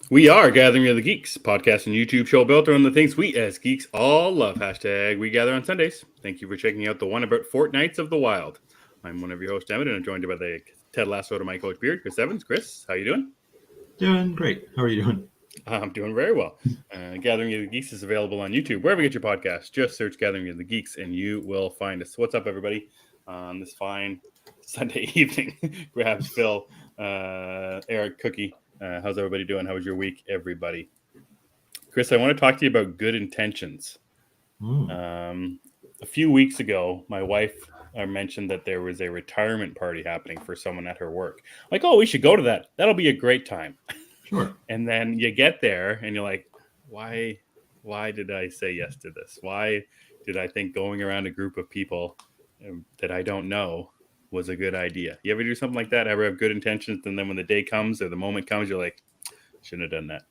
We are Gathering of the Geeks, podcast and YouTube show built around the things we as geeks all love. Hashtag we gather on Sundays. Thank you for checking out the one about Fortnites of the Wild. I'm one of your hosts, Emmet, and I'm joined by the Ted Lasso to my coach Beard, Chris Evans. Chris, how you doing? Doing great. How are you doing? I'm doing very well. Gathering of the Geeks is available on YouTube. Wherever you get your podcast, just search Gathering of the Geeks and you will find us. What's up, everybody? On this fine Sunday evening, grabs Phil, Eric, Cookie. How's everybody doing? How was your week, everybody? Chris, I want to talk to you about good intentions. A few weeks ago, my wife mentioned that there was a retirement party happening for someone at her work. Like, oh, we should go to that. That'll be a great time. Sure. And then you get there and you're like, why did I say yes to this? Why did I think going around a group of people that I don't know was a good idea? You ever do something like that? Ever have good intentions, and then when the day comes or the moment comes, you're like, shouldn't have done that?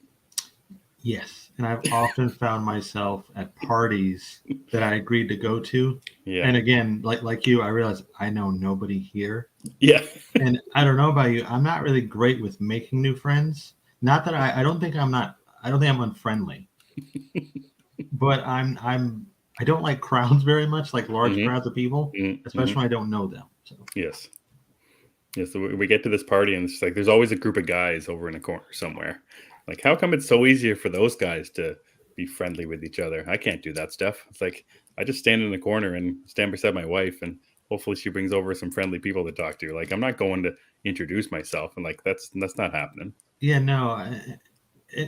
Yes. And I've often found myself at parties that I agreed to go to. Yeah. And again, like you, I realized I know nobody here. Yeah. And I don't know about you. I'm not really great with making new friends. Not that I don't think I'm unfriendly. But I don't like crowds very much, like large crowds of people, especially when I don't know them. So. Yes. Yeah, so we get to this party and it's like there's always a group of guys over in a corner somewhere. Like, how come it's so easier for those guys to be friendly with each other? I can't do that stuff. It's like I just stand in the corner and stand beside my wife, and hopefully she brings over some friendly people to talk to. Like, I'm not going to introduce myself, and like that's not happening. Yeah, no.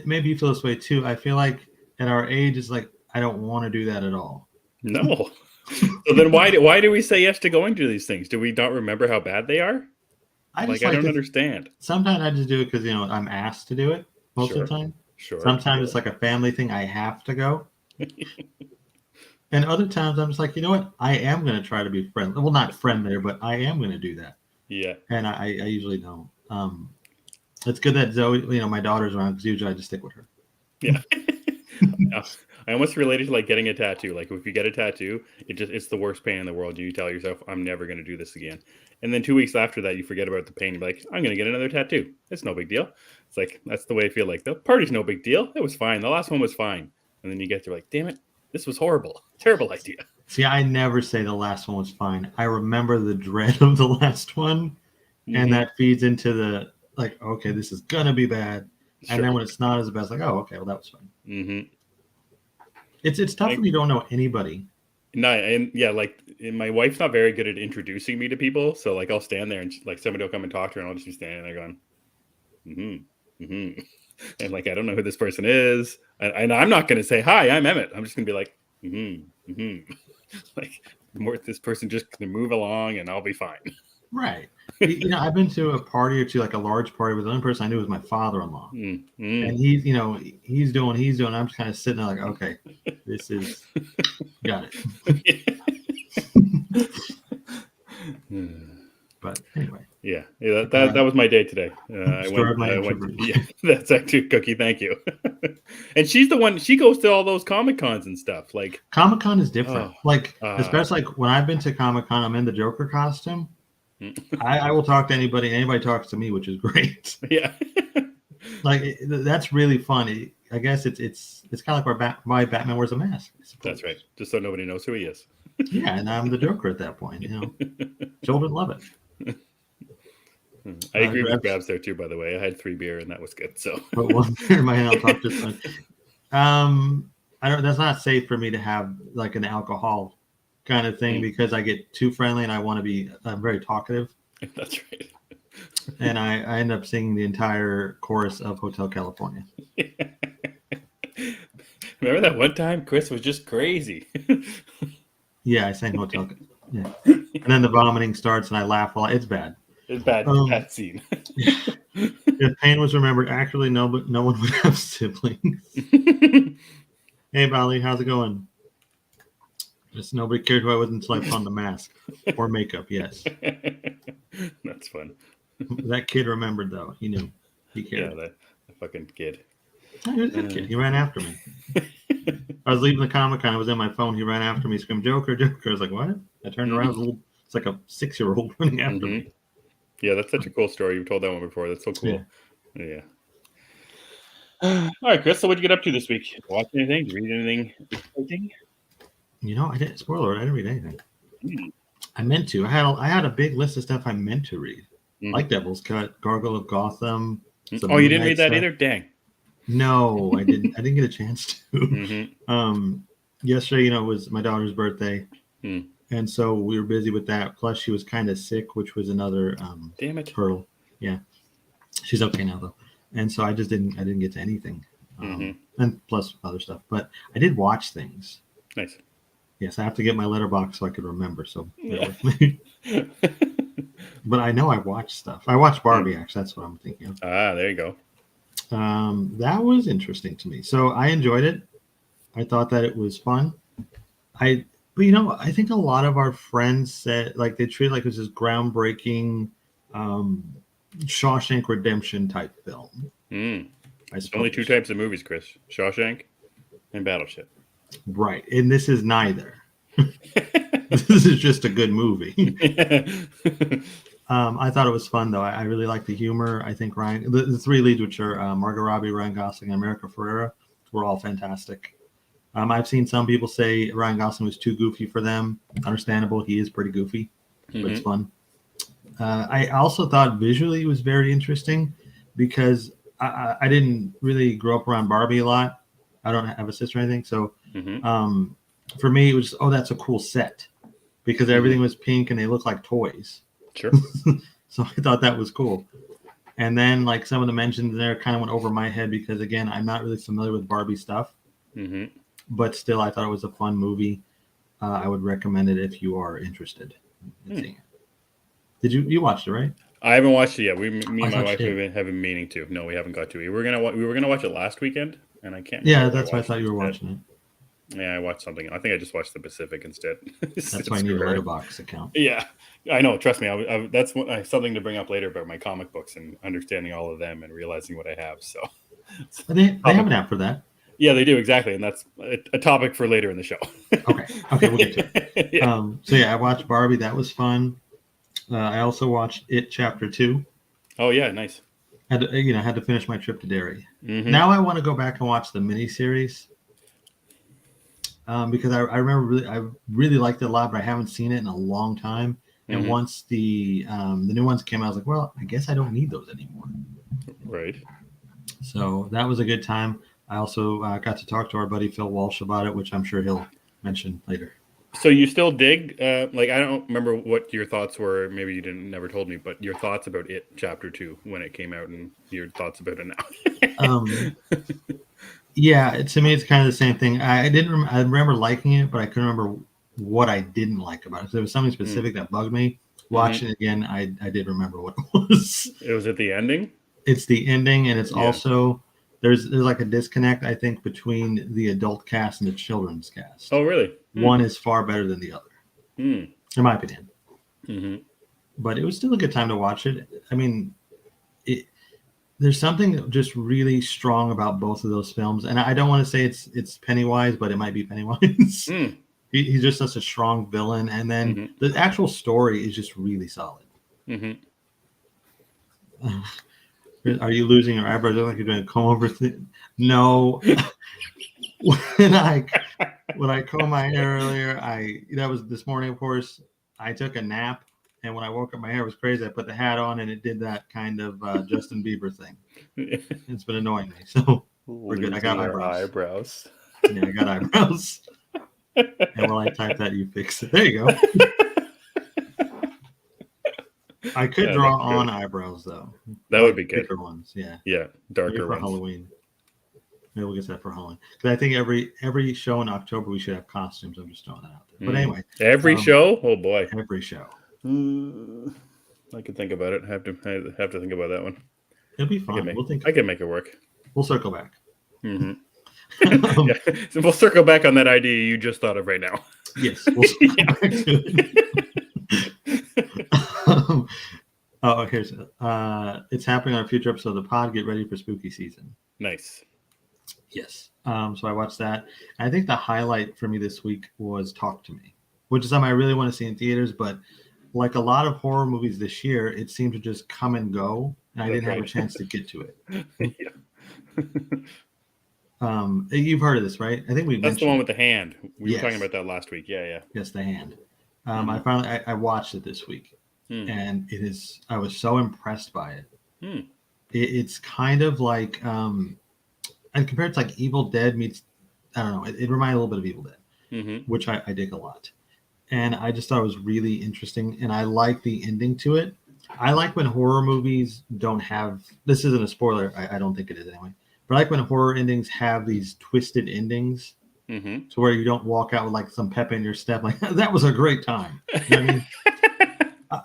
Maybe you feel this way too. I feel like at our age, it's like I don't want to do that at all. No. So then why do we say yes to going to these things? Do we not remember how bad they are? I don't understand. Sometimes I just do it because I'm asked to do it most of the time. Sure. Sometimes it's like a family thing. I have to go. And other times I'm just like, you know what? I am going to try to be friendly. Well, not friendlier, but I am going to do that. Yeah. And I usually don't. It's good that Zoe, my daughter's around because usually I just stick with her. Yeah. I almost relate it to like getting a tattoo. Like if you get a tattoo, it's the worst pain in the world. You tell yourself, I'm never going to do this again. And then 2 weeks after that, you forget about the pain. You're like, I'm going to get another tattoo. It's no big deal. It's like, that's the way I feel. Like the party's no big deal. It was fine. The last one was fine. And then you get to like, damn it, this was horrible. Terrible idea. See, I never say the last one was fine. I remember the dread of the last one. And that feeds into the like, okay, this is going to be bad. Sure. And then when it's not as bad, it's like, oh, okay, well, that was fine. It's tough when you don't know anybody. No, and yeah, like my wife's not very good at introducing me to people. So like I'll stand there and like somebody will come and talk to her, and I'll just be standing there going, and like I don't know who this person is, and I'm not going to say hi, I'm Emmet. I'm just going to be like, like this person just going to move along, and I'll be fine. Right. I've been to a party or two, like a large party with the only person I knew was my father-in-law. And he's doing. I'm just kind of sitting there like, okay, this is, got it. But anyway. Yeah, that was my day today. I went yeah, that's actually Cookie. Thank you. And she's the one. She goes to all those Comic-Cons and stuff. Like Comic-Con is different. Especially like when I've been to Comic-Con, I'm in the Joker costume. I will talk to anybody. Anybody talks to me, which is great. Yeah, like that's really fun. I guess it's kind of like why Batman wears a mask. That's right. Just so nobody knows who he is. Yeah, and I'm the Joker at that point. Children love it. I agree with Grabs there too. By the way, I had 3 beer and that was good. So, but one beer in my hand, I'll talk to someone. That's not safe for me to have like an alcohol kind of thing because I get too friendly and I want to be very talkative. That's right. And I end up singing the entire chorus of Hotel California. Remember that one time Chris was just crazy. Yeah, I sang Hotel. Yeah, and then the vomiting starts and I laugh a lot. It's bad. It's bad. Bad scene. If pain was remembered, actually, no one would have siblings. Hey, Bali, how's it going? Just nobody cared who I was until I found the mask or makeup. Yes, that's fun. That kid remembered though. He knew. He cared. Yeah, that fucking kid. He was a good kid. He ran after me. I was leaving the Comic-Con. I was in my phone. He ran after me, screamed, "Joker, Joker!" I was like, "What?" I turned around. It's like a 6-year-old running after me. Yeah, that's such a cool story. You've told that one before. That's so cool. Yeah. All right, Chris. So, what'd you get up to this week? Watch anything? Did you read anything exciting? I didn't. Spoiler: I didn't read anything. Mm. I meant to. I had a big list of stuff I meant to read, Mhm. like Devil's Cut, Gargle of Gotham. some Oh, you Moon didn't Knight read that stuff. either? Dang. No, I didn't. I didn't get a chance to. Mm-hmm. Yesterday, was my daughter's birthday, Mm. and so we were busy with that. Plus, she was kind of sick, which was another Damn it. hurdle. Yeah, she's okay now though, and so I just didn't. I didn't get to anything, and plus other stuff. But I did watch things. Nice. Yes, I have to get my letterbox so I could remember. So bear Yeah. with me. But I know I watched stuff. I watched Barbie. Actually, that's what I'm thinking of. There you go. That was interesting to me. So I enjoyed it. I thought that it was fun. But I think a lot of our friends said like they treat it like it was this groundbreaking Shawshank Redemption type film. There's only two types of movies, Chris: Shawshank and Battleship. Right, and this is neither. This is just a good movie. I thought it was fun though. I really like the humor. I think the three leads, which are Margot Robbie, Ryan Gosling, and America Ferrera, were all fantastic. I've seen some people say Ryan Gosling was too goofy for them. Understandable. He is pretty goofy, but it's fun. I also thought visually it was very interesting because I didn't really grow up around Barbie a lot. I don't have a sister or anything. So for me, it was, that's a cool set because everything was pink and they looked like toys. Sure. So I thought that was cool. And then like some of the mentions there kind of went over my head because, again, I'm not really familiar with Barbie stuff. But still, I thought it was a fun movie. I would recommend it if you are interested in seeing it. Did you watched it, right? I haven't watched it yet. Me and my wife have been meaning to. No, we haven't got to it. We were gonna watch it last weekend, and I can't. Yeah, that's why I thought you were watching it. Yeah, I watched something. I think I just watched The Pacific instead. That's why I need a letterbox account. Yeah, I know. Trust me. That's something to bring up later about my comic books and understanding all of them and realizing what I have. So they have an app for that. Yeah, they do, exactly, and that's a topic for later in the show. Okay, we'll get to it. Yeah. I watched Barbie. That was fun. I also watched It Chapter 2. Oh yeah, nice. Had to finish my trip to Derry. Now I want to go back and watch the miniseries because I remember I really liked it a lot, but I haven't seen it in a long time. And once the new ones came out, I was like, well, I guess I don't need those anymore. Right. So that was a good time. I also got to talk to our buddy Phil Walsh about it, which I'm sure he'll mention later. So you still dig? I don't remember what your thoughts were. Maybe you never told me, but your thoughts about It Chapter 2 when it came out, and your thoughts about it now. Yeah, to me it's kind of the same thing. I remember liking it, but I couldn't remember what I didn't like about it. If there was something specific that bugged me. Watching it again, I did remember what it was. It was at the ending. It's the ending, and it's also. There's like a disconnect, I think, between the adult cast and the children's cast. Oh, really? One is far better than the other, in my opinion. But it was still a good time to watch it. I mean, there's something just really strong about both of those films. And I don't want to say it's Pennywise, but it might be Pennywise. He's just such a strong villain. And then the actual story is just really solid. Are you losing your eyebrows? Like you're doing a comb over thing? No. when I combed my hair earlier, that was this morning, of course. I took a nap, and when I woke up, my hair was crazy. I put the hat on, and it did that kind of Justin Bieber thing. It's been annoying me, so we're good. I got eyebrows. Yeah, I got eyebrows. And while I type that, you fix it. There you go. I could draw on eyebrows though. That would be good. Thicker ones, yeah. Yeah, darker for ones. Halloween. Maybe we'll get that for Halloween. Because I think every show in October we should have costumes. I'm just throwing that out there. But anyway, every show. Oh boy, every show. I could think about it. I have to think about that one. It'll be fun. I can make it work. We'll circle back. Yeah. So we'll circle back on that idea you just thought of right now. Yes, we'll circle back to it. Here's it's happening on a future episode of the pod. Get ready for spooky season. Nice. Yes. So I watched that. I think the highlight for me this week was Talk to Me, which is something I really want to see in theaters. But like a lot of horror movies this year, it seemed to just come and go, and I didn't have a chance to get to it. You've heard of this, right? I think we That's the mentioned one with the hand. We were talking Yes. about that last week. Yeah. Yes, the hand. Mhm. I watched it this week, Hmm. and I was so impressed by it. Hmm. It's kind of like and compared to like Evil Dead meets, I don't know, it reminded a little bit of Evil Dead, Mm-hmm. which I dig a lot. And I just thought it was really interesting, and I like the ending to it. I like when horror movies don't have, this isn't a spoiler, I don't think it is anyway, but I like when horror endings have these twisted endings Mm-hmm. to where you don't walk out with like some pep in your step, like that was a great time. You know what I mean?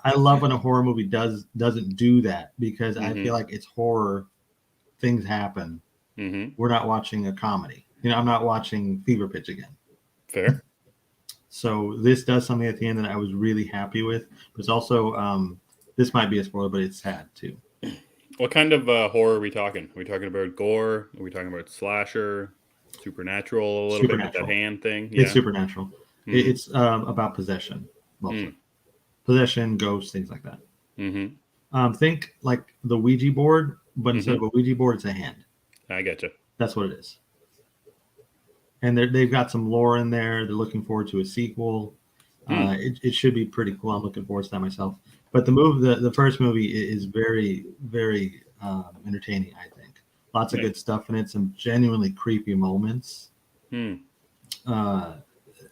I love when a horror movie doesn't do that because I Mm-hmm. feel like it's horror, things happen. Mm-hmm. We're not watching a comedy. I'm not watching Fever Pitch again. Fair. So this does something at the end that I was really happy with. But it's also this might be a spoiler, but it's sad too. What kind of horror are we talking? Are we talking about gore? Are we talking about slasher? Supernatural a little bit with that Supernatural. hand thing? It's Yeah. supernatural. Mm-hmm. It's about possession mostly. Possession, ghosts, things like that. Mm-hmm. Think like the Ouija board, but instead of Mm-hmm. a Ouija board, it's a hand. I getcha. That's what it is. And they've got some lore in there. They're looking forward to a sequel. Hmm. It should be pretty cool. I'm looking forward to that myself. But the first movie is very, very entertaining. I think lots of Nice. good stuff in it. Some genuinely creepy moments. Hmm. Uh,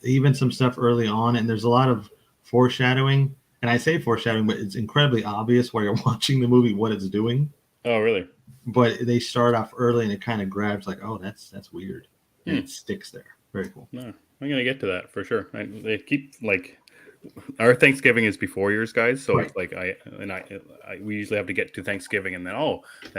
Even some stuff early on, and there's a lot of foreshadowing. And I say foreshadowing, but it's incredibly obvious while you're watching the movie what it's doing. Oh, really? But they start off early, and it kind of grabs like, oh, that's weird, and Hmm. it sticks there. Very cool. No, I'm gonna get to that for sure. They keep like our Thanksgiving is before yours, guys. So Right. it's like we usually have to get to Thanksgiving and then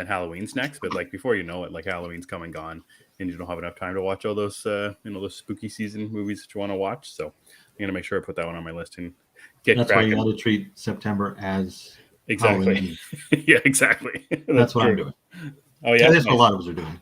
Halloween's next. But like before you know it, like Halloween's come and gone, and you don't have enough time to watch all those those spooky season movies that you want to watch. So I'm gonna make sure I put that one on my list and get That's why you cracking. got to treat September as Exactly. Halloween. Yeah, exactly. That's what I'm true. doing. Oh yeah, That's what a nice. lot of us are doing.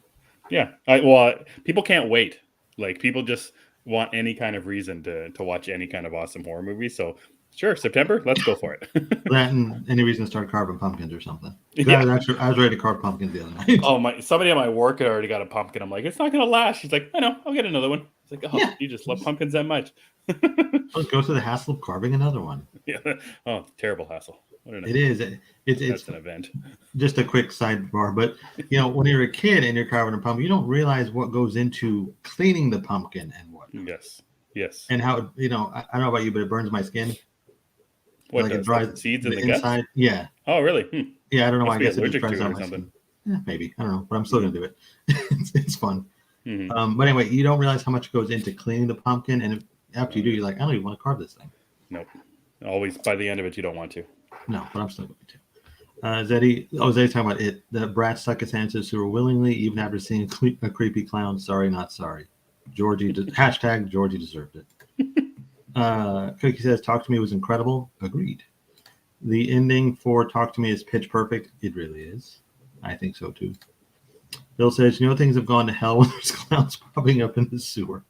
Yeah. Well, people can't wait. Like people just want any kind of reason to watch any kind of awesome horror movie. So sure, September, let's go for it. That and any reason to start carving pumpkins or something. Yeah. I was ready to carve pumpkins the other night. Oh, somebody at my work had already got a pumpkin. I'm like, it's not gonna last. She's like, I know, I'll get another one. It's like, oh, Yeah. you just love pumpkins that much. Let's go through the hassle of carving another one. Yeah. Oh, terrible hassle. It is. It's That's an event. just a quick sidebar, but when you're a kid and you're carving a pumpkin, you don't realize what goes into cleaning the pumpkin and whatnot. Yes. And how I don't know about you, but it burns my skin. What Like does? it dries The seeds the in the guts? inside. Yeah. Oh, really? Yeah, I don't know why. Must I be guess it just allergic dries to it out or my something. skin. Yeah, maybe. I don't know, but I'm still gonna do it. It's fun. Mm-hmm. But anyway, you don't realize how much goes into cleaning the pumpkin, and after you do, you're like, I don't even want to carve this thing. Nope. Always by the end of it, you don't want to. No, but I'm still going to. Zeddy's talking about it. The brat stuck his hand into the sewer willingly, even after seeing a creepy clown. Sorry, not sorry. Hashtag Georgie deserved it. Cookie says, "Talk to Me" was incredible. Agreed. The ending for Talk to Me is pitch perfect. It really is. I think so too. Bill says, things have gone to hell when there's clowns popping up in the sewer.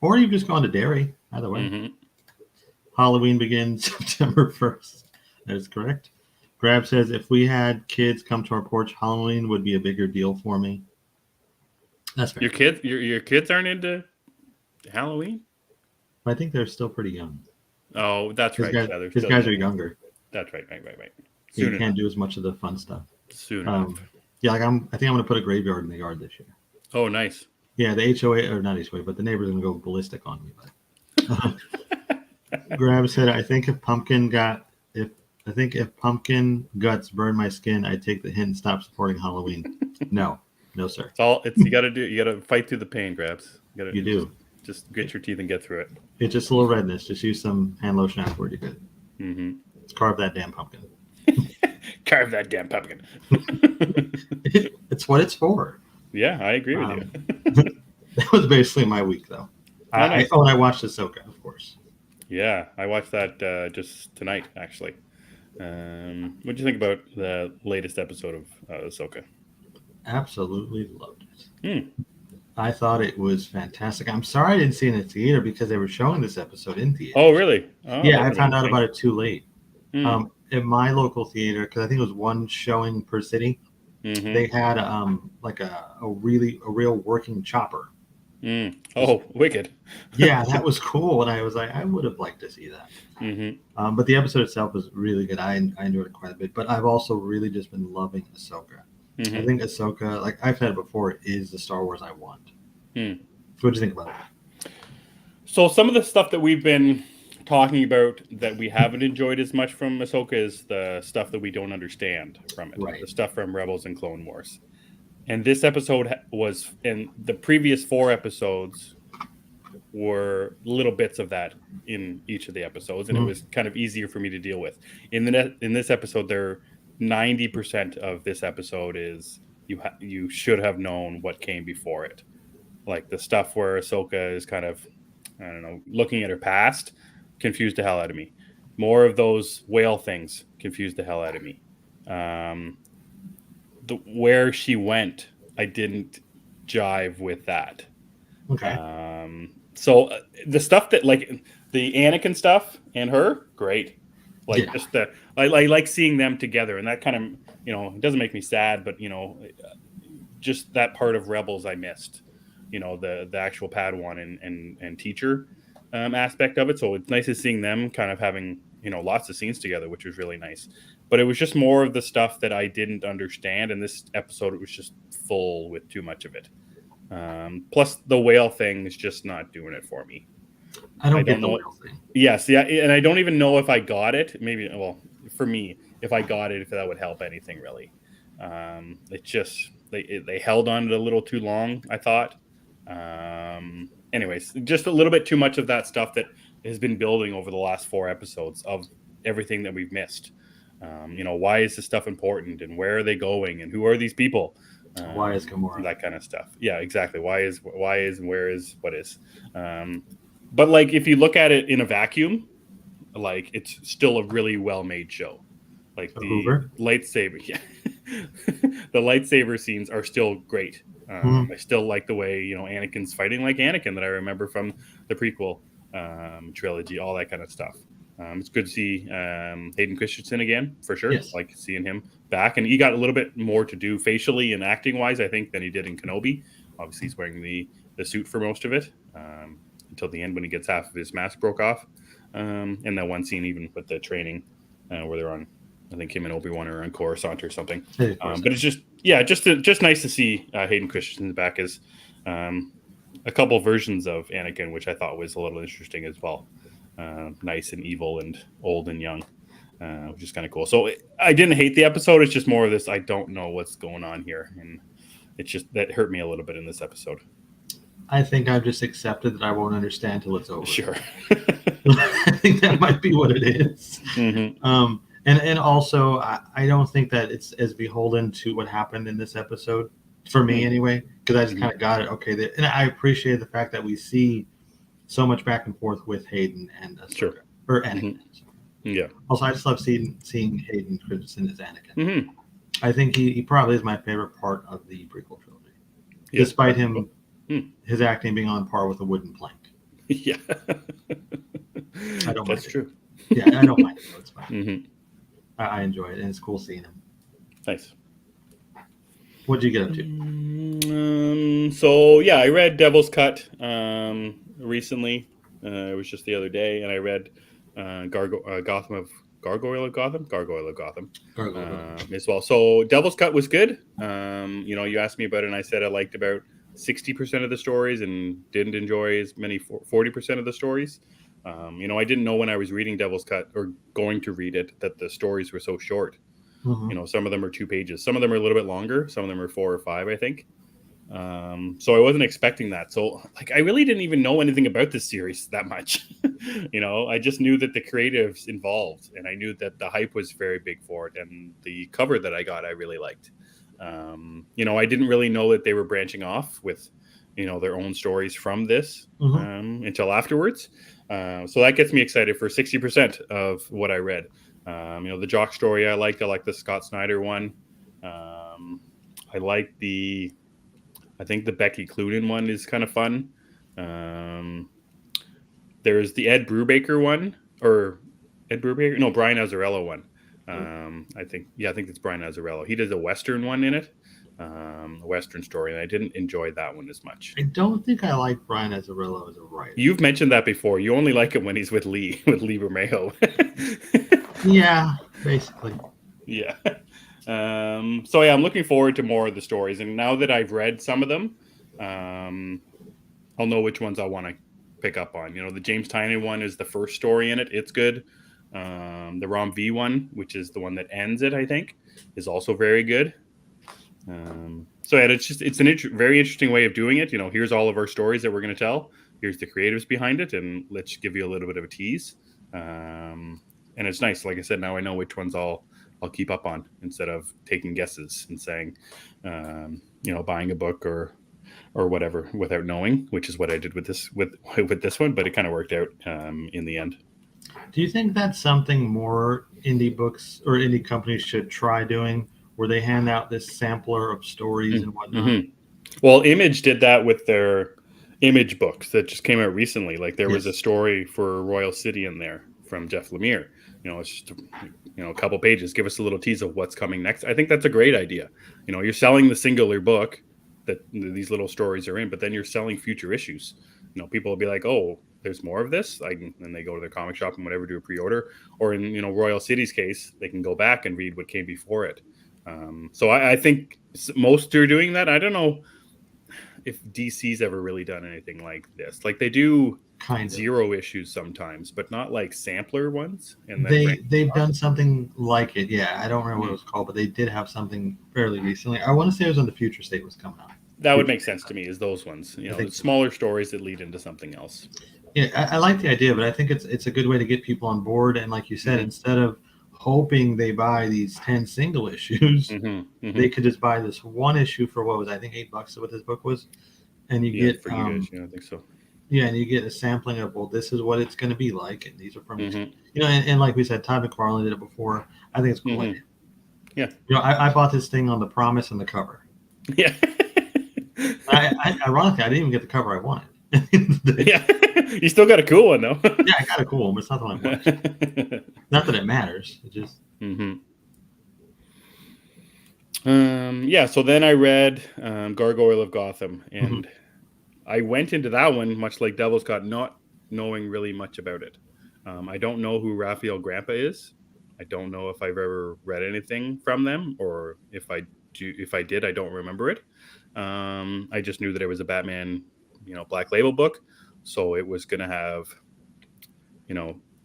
Or you've just gone to Derry. Either way. Mm-hmm. Halloween begins September 1st. That is correct. Grab says, if we had kids come to our porch, Halloween would be a bigger deal for me. That's fair. Your kids aren't into Halloween? I think they're still pretty young. Oh, that's right. His guys are younger. That's right. So you can't do as much of the fun stuff. Soon enough. Yeah, I think I'm going to put a graveyard in the yard this year. Oh, nice. Yeah, the HOA, or not HOA, but the neighbors are going to go ballistic on me. But Grab said, I think if pumpkin guts burn my skin, I'd take the hint and stop supporting Halloween. No, sir. You got to fight through the pain, Grabs. You do. Just get your teeth and get through it. It's just a little redness. Just use some hand lotion afterward. You're good. Mm-hmm. Let's carve that damn pumpkin. Carve that damn pumpkin. It's what it's for. Yeah, I agree with you. That was basically my week, though. Nice. And I watched Ahsoka, of course. Yeah, I watched that just tonight, actually. What do you think about the latest episode of Ahsoka? Absolutely loved it. Hmm. I thought it was fantastic. I'm sorry I didn't see it in the theater because they were showing this episode in theater. Oh, really? Oh, yeah, I found out about it too late. Hmm. In my local theater, because I think it was one showing per city, Mm-hmm. they had like a real working chopper. Oh, wicked. Yeah, that was cool, and I was like, I would have liked to see that. Mm-hmm. But the episode itself was really good. I enjoyed it quite a bit. But I've also really just been loving Ahsoka. I Mm-hmm. think Ahsoka, like I've said before, is the Star Wars I want. Mm. What do you think about it? So some of the stuff that we've been talking about that we haven't enjoyed as much from Ahsoka is the stuff that we don't understand from it, Right. the stuff from Rebels and Clone Wars. And this episode was, and the previous 4 episodes were little bits of that in each of the episodes, and it Mhm. was kind of easier for me to deal with. In this episode, 90% of this episode is you should have known what came before it, like the stuff where Ahsoka is kind of, I don't know, looking at her past, confused the hell out of me. More of those whale things confused the hell out of me. Um, where she went, I didn't jive with that. Okay. So the stuff that, like, the Anakin stuff and her, great. Like, Yeah. just I like seeing them together, and that kind of, it doesn't make me sad, but just that part of Rebels I missed. The actual Padawan and teacher aspect of it. So it's nice to seeing them kind of having lots of scenes together, which was really nice. But it was just more of the stuff that I didn't understand, and this episode it was just full with too much of it. Plus, the whale thing is just not doing it for me. I I don't don't get the know. whale thing. Yes, yeah, and I don't even know if I got it. Maybe, well, for me, if I got it, if that would help anything really. It just they held on it a little too long, I thought. Anyways, just a little bit too much of that stuff that has been building over the last 4 episodes of everything that we've missed. Why is this stuff important, and where are they going, and who are these people? Why is Gamora? That kind of stuff. Yeah, exactly. Why is and where is what is? But like, if you look at it in a vacuum, like, it's still a really well made show. Like A the Hoover? lightsaber, yeah, the lightsaber scenes are still great. Mhm. I still like the way Anakin's fighting like Anakin that I remember from the prequel trilogy, all that kind of stuff. It's good to see Hayden Christensen again for sure. Yes. Like seeing him back, and he got a little bit more to do facially and acting wise, I think, than he did in Kenobi. Obviously, he's wearing the suit for most of it until the end when he gets half of his mask broke off. And that one scene, even with the training where they're on, I think him and Obi-Wan are on Coruscant or something. But it's just nice to see Hayden Christensen back as a couple versions of Anakin, which I thought was a little interesting as well. Nice and evil and old and young, which is kind of cool. So I didn't hate the episode. It's just more of this, I don't know what's going on here. And it's just, that hurt me a little bit in this episode. I think I've just accepted that I won't understand till it's over. Sure. I think that might be what it is. Mm-hmm. And also, I don't think that it's as beholden to what happened in this episode, for me anyway, because I just kind of got it. Okay, and I appreciate the fact that we see so much back and forth with Hayden and Ahsoka, Sure. or Anakin. Mm-hmm. Yeah. Also, I just love seeing Hayden Christensen as Anakin. Mm-hmm. I think he probably is my favorite part of the prequel trilogy, Yeah. despite him his acting being on par with a wooden plank. Yeah. I don't mind That's it. true. Yeah, I don't mind it. So it's fine. Mm-hmm. I enjoy it, and it's cool seeing him. Nice. What did you get up to? So yeah, I read Devil's Cut recently. It was just the other day, and I read Gargoyle of Gotham as well. So Devil's Cut was good. You asked me about it, and I said I liked about 60% of the stories and didn't enjoy as many 40% of the stories. I didn't know when I was reading Devil's Cut or going to read it that the stories were so short. Mm-hmm. Some of them are 2 pages. Some of them are a little bit longer. Some of them are 4 or 5, I think. So I wasn't expecting that. So I really didn't even know anything about this series that much. I just knew that the creatives involved, and I knew that the hype was very big for it. And the cover that I got, I really liked. I didn't really know that they were branching off with, their own stories from this until afterwards. So that gets me excited for 60% of what I read. The Jock story I liked the Scott Snyder one. I like I think the Becky Cloonan one is kind of fun. There's the Ed Brubaker one, or Ed Brubaker? No, Brian Azzarello one. I think it's Brian Azzarello. He does a Western one in it, a Western story, and I didn't enjoy that one as much. I don't think I like Brian Azzarello as a writer. You've mentioned that before. You only like it when he's with Lee Bermejo. Yeah, basically. Yeah. So yeah, I'm looking forward to more of the stories, and now that I've read some of them, I'll know which ones I want to pick up on. You know, the James Tynion one is the first story in it. It's good. The Rom V one, which is the one that ends it, I think, is also very good. So yeah, it's an very interesting way of doing it. You know, here's all of our stories that we're going to tell. Here's the creatives behind it, and let's give you a little bit of a tease. And it's nice. Like I said, now I know which ones I'll keep up on instead of taking guesses and saying, buying a book or whatever without knowing, which is what I did with this one. But it kind of worked out in the end. Do you think that's something more indie books or indie companies should try doing, where they hand out this sampler of stories and whatnot? Mm-hmm. Well, Image did that with their Image books that just came out recently. Like there was a story for Royal City in there from Jeff Lemire. You know, it's just a couple pages. Give us a little tease of what's coming next. I think that's a great idea. You know, you're selling the singular book that these little stories are in, but then you're selling future issues. You know, people will be like, oh, there's more of this. And they go to their comic shop and whatever, do a pre-order. Or in, Royal City's case, they can go back and read what came before it. So I think most are doing that. I don't know if DC's ever really done anything like this. Like they do zero issues sometimes, but not like sampler ones. And they've done something like it. Yeah, I don't remember what it was called, but they did have something fairly recently. I want to say it was when the Future State was coming out. That would make sense to me, is those ones. Smaller stories that lead into something else. Yeah, I like the idea, but I think it's a good way to get people on board. And like you said, instead of hoping they buy these 10 single issues, they could just buy this one issue for what was, I think, $8 what this book was, and you get for you guys. Yeah, I think so. Yeah, and you get a sampling of, well, this is what it's going to be like, and these are from and like we said, Todd McFarlane did it before. I think it's cool. Yeah, I bought this thing on the promise and the cover. Yeah. Ironically, I didn't even get the cover I wanted. Yeah, you still got a cool one though. Yeah, I got a cool one, but it's not the one I wanted. Not that it matters. It just. So then I read Gargoyle of Gotham, and I went into that one much like Devil's Cut, not knowing really much about it. I don't know who Raphael Grandpa is. I don't know if I've ever read anything from them, or if I did, I don't remember it. I just knew that it was a Batman, Black Label book, so it was going to have,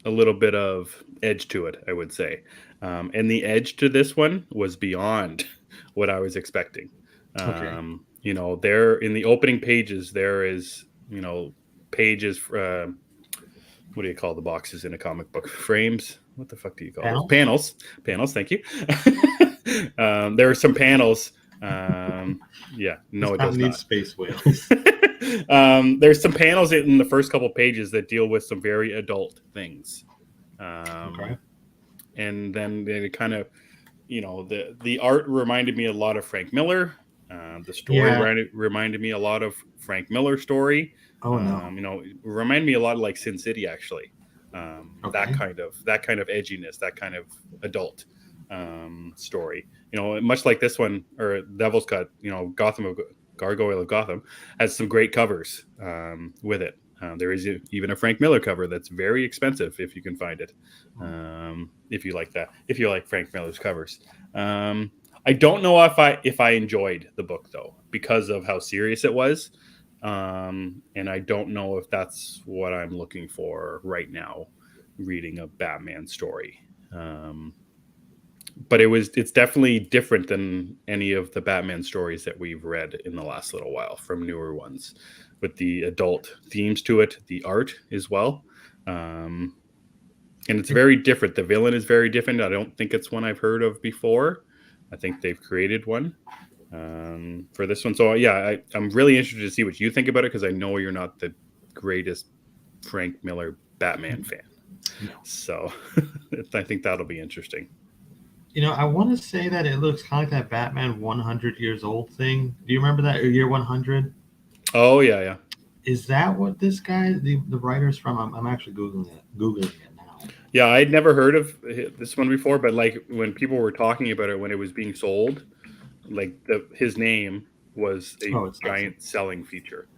a little bit of edge to it, I would say. And the edge to this one was beyond what I was expecting. There in the opening pages, there is, pages for, what do you call the boxes in a comic book? Frames? What the fuck do you call them? Panels. Thank you. There are some panels. It does not. Space whales. There's some panels in the first couple pages that deal with some very adult things. And then it kind of, the art reminded me a lot of Frank Miller. The story reminded me a lot of Frank Miller's story. Oh no! Reminded me a lot of like Sin City, actually. That kind of edginess, that kind of adult story. Much like this one or Devil's Cut. Gargoyle of Gotham has some great covers with it. There is even a Frank Miller cover that's very expensive if you can find it. If you like that, if you like Frank Miller's covers. I don't know if I enjoyed the book though, because of how serious it was. And I don't know if that's what I'm looking for right now, reading a Batman story. But it's definitely different than any of the Batman stories that we've read in the last little while, from newer ones, with the adult themes to it, the art as well. And it's very different. The villain is very different. I don't think it's one I've heard of before. I think they've created one for this one. So yeah, I'm really interested to see what you think about it, because I know you're not the greatest Frank Miller Batman fan. No. So I think that'll be interesting. I want to say that it looks kind of like that Batman 100 years old thing. Do you remember that, or year 100? Oh yeah. Is that what this guy, the writer's from? I'm actually googling it now. Yeah, I'd never heard of this one before, but like when people were talking about it when it was being sold, like his name was a Oh, it's awesome. giant selling feature.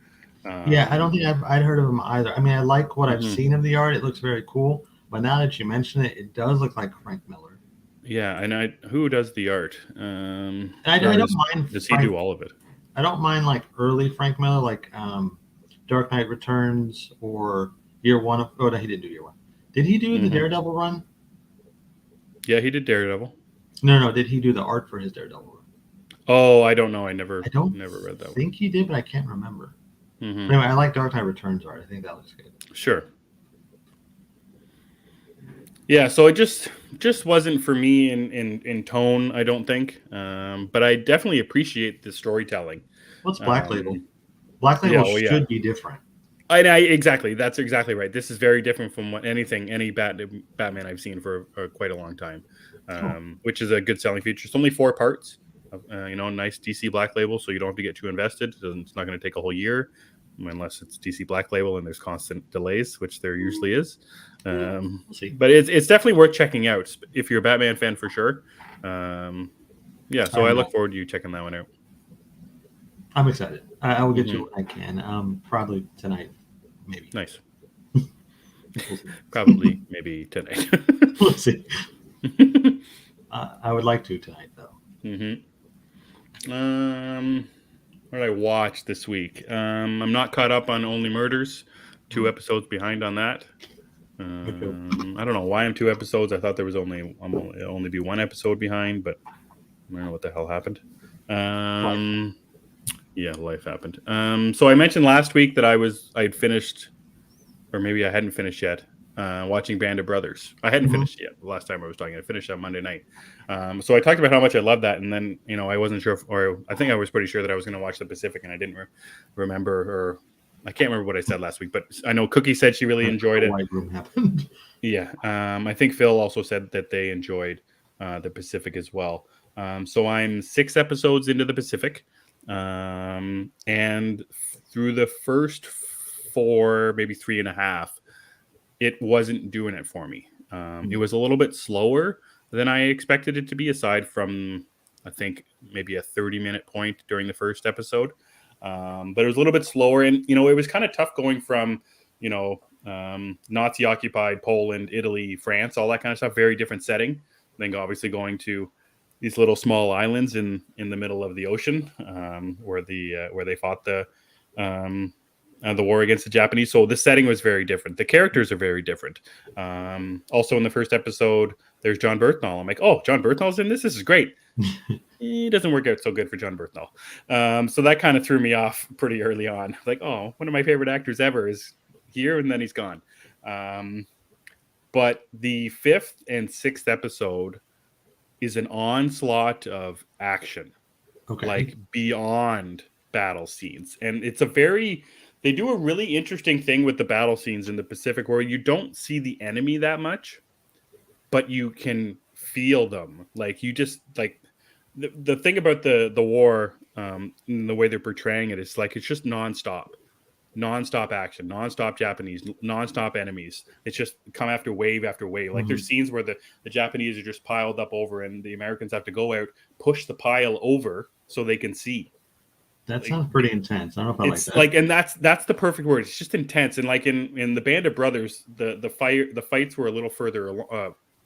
Yeah, I don't think I'd heard of him either. I mean, I like what I've Mhm. seen of the art. It looks very cool. But now that you mention it, it does look like Frank Miller. Yeah, and who does the art? I Or don't mind does he Frank. do all of it? I don't mind like early Frank Miller, like Dark Knight Returns or Year One of. Oh, no, he didn't do Year One. Did he do the Hmm. Daredevil run? Yeah, he did Daredevil. No. Did he do the art for his Daredevil run? Oh, I don't know. I I don't never read that one. think he did, but I can't remember. Hmm. But anyway, I like Dark Knight Returns art. I think that looks good. Sure. Yeah, so it just wasn't for me in tone, I don't think. But I definitely appreciate the storytelling. What's Black Label? Um, Black yeah, Label well, yeah. should be different. I exactly. That's exactly right. This is very different from any Batman I've seen for quite a long time, Cool. which is a good selling feature. It's only 4 parts, nice DC Black Label, so you don't have to get too invested. It's not going to take a whole year, unless it's DC Black Label and there's constant delays, which there usually is. We'll see. But it's definitely worth checking out if you're a Batman fan for sure. Yeah, so I look forward to you checking that one out. I'm excited. I will get Mhm. you when I can. Probably tonight, maybe. Nice. We'll see. Probably maybe tonight. We'll see. I would like to tonight, though. What did I watch this week? I'm not caught up on Only Murders. 2 episodes behind on that. I don't know why I'm 2 episodes. I thought there was only be 1 episode behind, but I don't know what the hell happened. Yeah, life happened. So I mentioned last week that I'd finished, or maybe I hadn't finished yet, watching Band of Brothers. I hadn't finished yet. The last time I was talking, I finished on Monday night. So I talked about how much I loved that, and then I wasn't sure, or I think I was pretty sure that I was going to watch The Pacific, and I didn't remember, or I can't remember what I said last week. But I know Cookie said she really enjoyed it. White Room happened. Yeah, I think Phil also said that they enjoyed The Pacific as well. So I'm 6 episodes into The Pacific. And through the first 4, maybe 3.5, it wasn't doing it for me. It was a little bit slower than I expected it to be, aside from, I think, maybe a 30-minute point during the first episode. But it was a little bit slower, and it was kind of tough going from Nazi-occupied Poland, Italy, France, all that kind of stuff. Very different setting. Then obviously going to these little small islands in the middle of the ocean, where they fought the war against the Japanese. So the setting was very different. The characters are very different. Also in the first episode, there's John Berthnall. I'm like, oh, John Berthnall's in this? This is great. It doesn't work out so good for John Berthnall. So that kind of threw me off pretty early on. Like, oh, one of my favorite actors ever is here, and then he's gone. But the 5th and 6th episode is an onslaught of action, like beyond battle scenes. And they do a really interesting thing with the battle scenes in the Pacific, where you don't see the enemy that much, but you can feel them. Like you just like the thing about the war, and the way they're portraying it is like, it's just nonstop action, nonstop Japanese, nonstop enemies. It's just come after wave after wave. Like there's scenes where the Japanese are just piled up over, and the Americans have to go out, push the pile over so they can see. That sounds pretty intense. I don't know if I like that. Like, and that's the perfect word. It's just intense. And like in the Band of Brothers, the fights were a little further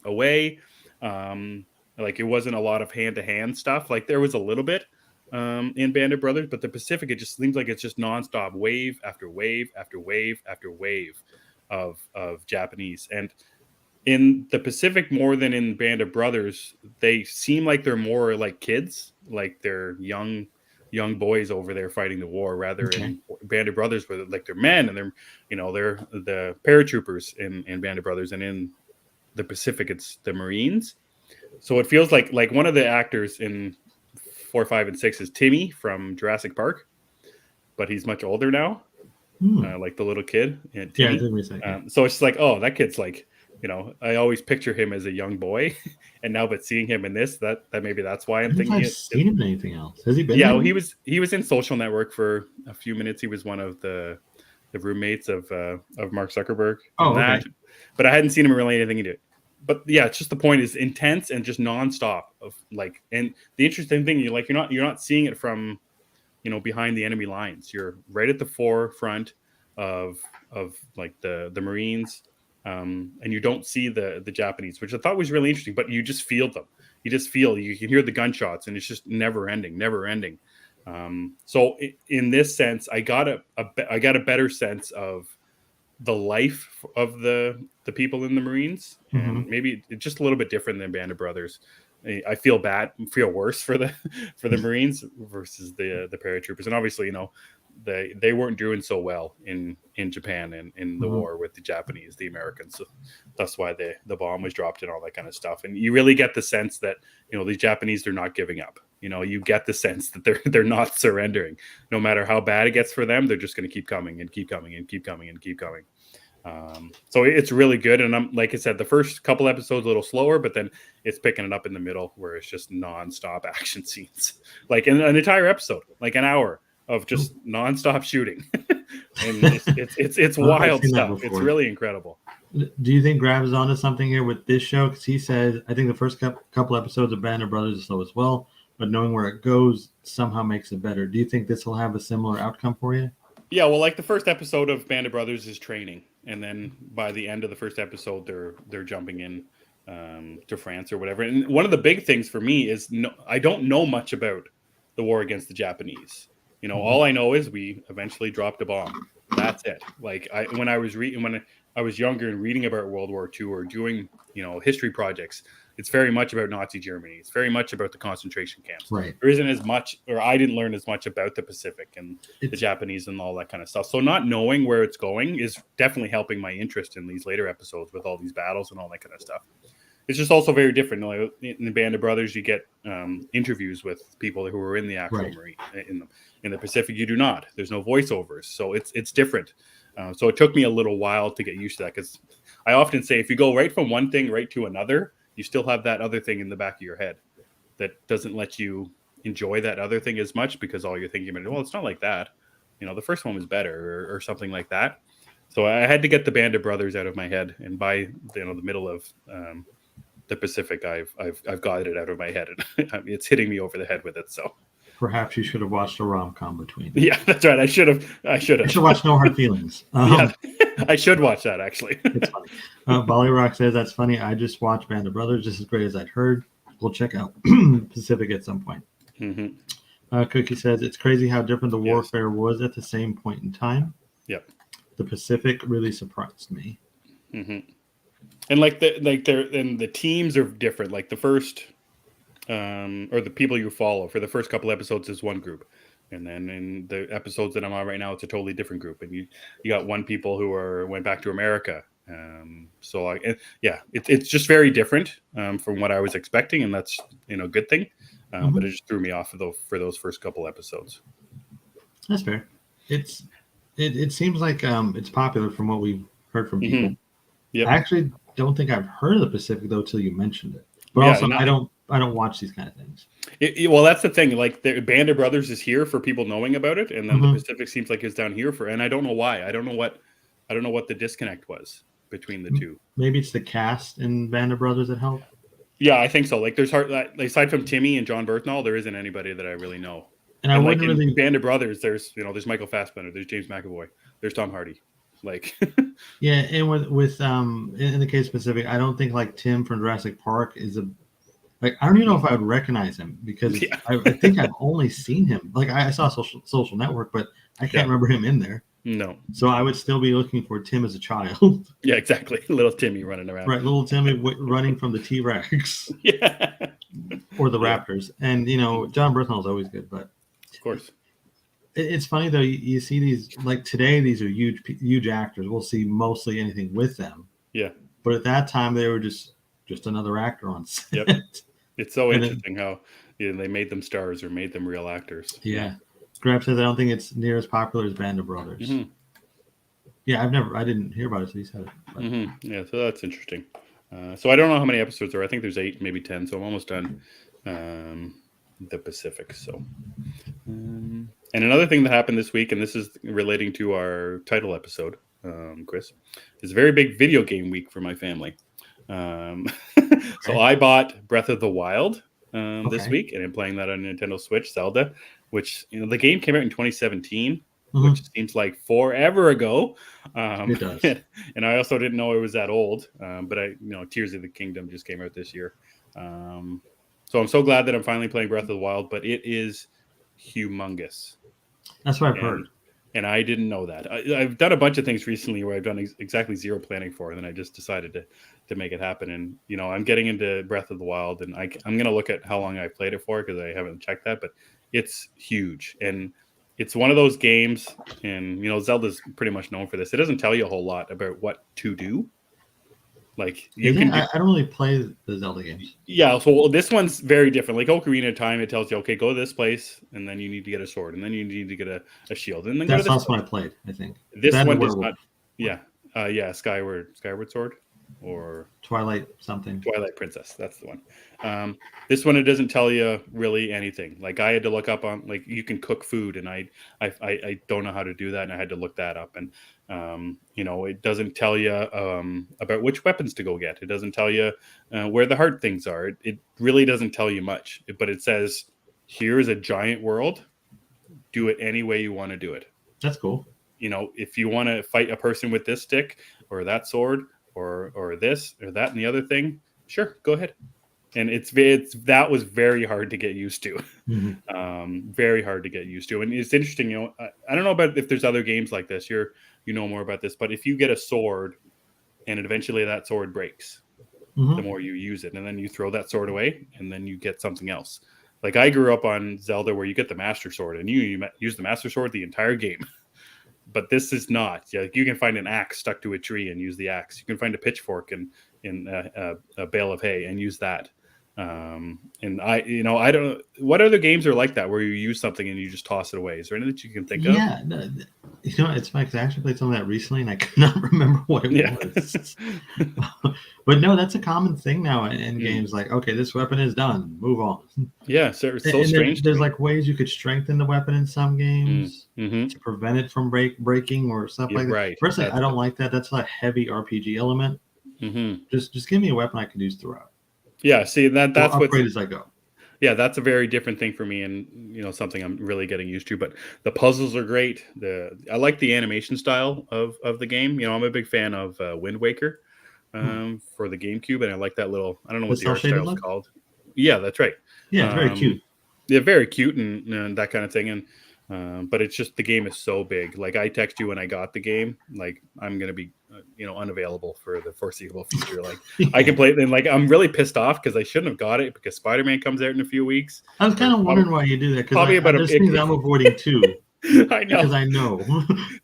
away. Like it wasn't a lot of hand-to-hand stuff. Like there was a little bit in Band of Brothers, but the Pacific, it just seems like it's just nonstop, wave after wave after wave after wave of Japanese. And in the Pacific, more than in Band of Brothers, they seem like they're more like kids, like they're young boys over there fighting the war, rather in Band of Brothers where like they're men, and they're the paratroopers in Band of Brothers, and in the Pacific it's the Marines. So it feels like one of the actors in 4, 5, and 6 is Timmy from Jurassic Park, but he's much older now, like the little kid. And Timmy. Yeah, it took me a second. So it's just like, oh, that kid's like, I always picture him as a young boy, and now, but seeing him in this, that maybe that's why I'm thinking. I've seen him in anything else? Has he been? Yeah, well, he was in Social Network for a few minutes. He was one of the roommates of Mark Zuckerberg. Oh, And that, okay. but I hadn't seen him really anything into it. But yeah, it's just the point is intense and just nonstop of like. And the interesting thing, you're not seeing it from behind the enemy lines. You're right at the forefront of like the Marines, and you don't see the Japanese, which I thought was really interesting. But you just feel them. You can hear the gunshots, and it's just never ending, never ending. So in this sense, I got a better sense of the life of the people in the Marines, and Mm-hmm. maybe it's just a little bit different than Band of Brothers. I feel worse for the Marines versus the paratroopers, and obviously, they weren't doing so well in Japan and in the Mm-hmm. war with the Japanese, the Americans. So that's why the bomb was dropped and all that kind of stuff. And you really get the sense that these Japanese, they're not giving up. You get the sense that they're not surrendering. No matter how bad it gets for them, they're just going to keep coming and keep coming and keep coming and keep coming. So it's really good, and I'm like I said, the first couple episodes a little slower, but then it's picking it up in the middle where it's just nonstop action scenes, like in an entire episode, like an hour of just nonstop shooting, and it's wild stuff. It's really incredible. Do you think Grab is onto something here with this show? Because he says, I think the first couple episodes of Band of Brothers is slow as well, but knowing where it goes somehow makes it better. Do you think this will have a similar outcome for you? Yeah, well, like the first episode of Band of Brothers is training, and then by the end of the first episode, they're jumping in to France or whatever. And one of the big things for me is I don't know much about the war against the Japanese. All I know is we eventually dropped a bomb. That's it. Like when I was younger and reading about World War II or doing history projects, it's very much about Nazi Germany. It's very much about the concentration camps. Right. There isn't as much, or I didn't learn as much about the Pacific and the Japanese and all that kind of stuff. So not knowing where it's going is definitely helping my interest in these later episodes with all these battles and all that kind of stuff. It's just also very different. Like in the Band of Brothers, you get interviews with people who were in the actual Marine. In the Pacific, you do not. There's no voiceovers, so it's different. So it took me a little while to get used to that, because I often say if you go right from one thing right to another, you still have that other thing in the back of your head that doesn't let you enjoy that other thing as much, because all you're thinking about, well, it's not like that. The first one was better or something like that. So I had to get the Band of Brothers out of my head, and by the middle of the Pacific, I've got it out of my head, and it's hitting me over the head with it. So perhaps you should have watched a rom-com between. Yeah, that's right. I should have. You should watch No Hard Feelings. Yeah, I should watch that actually. It's funny. Bolly Rock says that's funny. I just watched Band of Brothers, just as great as I'd heard. We'll check out Pacific at some point. Mm-hmm. Cookie says it's crazy how different the warfare was at the same point in time. Yep. The Pacific really surprised me. Mm-hmm. And the teams are different. Like the first, or the people you follow for the first couple episodes is one group, and then in the episodes that I'm on right now, it's a totally different group. And you got one people who went back to America. It's just very different from what I was expecting, and that's a good thing. But it just threw me off for those first couple episodes. That's fair. It seems like it's popular from what we've heard from people. Yep. I actually don't think I've heard of the Pacific though till you mentioned it. But also, I don't watch these kind of things. Well, that's the thing. Like the Band of Brothers is here for people knowing about it, and then the Pacific seems like it's down here and I don't know why. I don't know what the disconnect was between the two. Maybe it's the cast in Band of Brothers that help. Yeah, I think so. Like there's aside from Timmy and John Berthnall, there isn't anybody that I really know. And I wouldn't really Band of Brothers. There's Michael Fassbender, there's James McAvoy, there's Tom Hardy. Like yeah, and with in the case of Pacific, I don't think like Tim from Jurassic Park is I don't even know if I would recognize him, because I think I've only seen him. Like I saw Social Network, but I can't remember him in there. No. So I would still be looking for Tim as a child. Yeah, exactly. Little Timmy running around. Right, little Timmy running from the T-Rex. Yeah. Or the Raptors. And, John Berthnall is always good, but... Of course. It's funny, though, you see these... Like, today, these are huge actors. We'll see mostly anything with them. Yeah. But at that time, they were just another actor on set. Yep. It's so interesting how they made them stars or made them real actors. Yeah. Grab says, I don't think it's near as popular as Band of Brothers. Mm-hmm. Yeah, I didn't hear about it, so he said it. Yeah, so that's interesting. So I don't know how many episodes there are. I think there's 8, maybe 10, so I'm almost done the Pacific. So And another thing that happened this week, and this is relating to our title episode, Chris, is a very big video game week for my family. So I bought Breath of the Wild this week, and I'm playing that on Nintendo Switch, Zelda, which the game came out in 2017, which seems like forever ago. It does. And I also didn't know it was that old, but Tears of the Kingdom just came out this year. So I'm so glad that I'm finally playing Breath of the Wild, but it is humongous. That's what I've heard. And I didn't know that. I've done a bunch of things recently where I've done exactly zero planning for, and then I just decided to make it happen. And I'm getting into Breath of the Wild, and I'm going to look at how long I've played it for because I haven't checked that, but it's huge. And it's one of those games, and Zelda's pretty much known for this. It doesn't tell you a whole lot about what to do. Like I don't really play the Zelda games. Yeah, so this one's very different. Like Ocarina of Time, it tells you, okay, go to this place, and then you need to get a sword, and then you need to get a shield, and then that's go to this one I played. I think this one does not. Yeah, Skyward Sword or Twilight Princess. That's the one. This one, it doesn't tell you really anything. Like I had to look up on, like, you can cook food, and I don't know how to do that, and I had to look that up. And it doesn't tell you about which weapons to go get. It doesn't tell you where the hard things are. It really doesn't tell you much. But it says, here's a giant world. Do it any way you want to do it. That's cool. If you want to fight a person with this stick or that sword or this or that and the other thing, sure, go ahead. And that was very hard to get used to. Very hard to get used to. And it's interesting, I don't know about if there's other games like this. You know more about this, but if you get a sword and eventually that sword breaks, the more you use it, and then you throw that sword away, and then you get something else. Like I grew up on Zelda where you get the Master Sword, and you use the Master Sword the entire game. But this is not. Like you can find an axe stuck to a tree and use the axe. You can find a pitchfork in a bale of hay and use that. And I don't. What other games are like that where you use something and you just toss it away? Is there anything that you can think of? Yeah, it's funny because I actually played some of that recently, and I could not remember what it was. But no, that's a common thing now in games. Like, okay, this weapon is done. Move on. Yeah, so it's so strange. There's like ways you could strengthen the weapon in some games to prevent it from breaking or stuff like that. Right. Personally, I don't like that. That's a heavy RPG element. Just give me a weapon I can use throughout. Yeah, see that's what upgrade as I go. Yeah, that's a very different thing for me, and something I'm really getting used to. But the puzzles are great. I like the animation style of the game. I'm a big fan of Wind Waker for the GameCube, and I like that little. I don't know what the art style is called. Yeah, that's right. Yeah, it's very cute. Yeah, very cute and that kind of thing. And but it's just the game is so big. Like I text you when I got the game, like I'm gonna be unavailable for the foreseeable future. Like I can play it, and like I'm really pissed off because I shouldn't have got it because Spider-Man comes out in a few weeks. I was kind of wondering why you do that. Probably about there's things I'm avoiding too. I know. Because I know.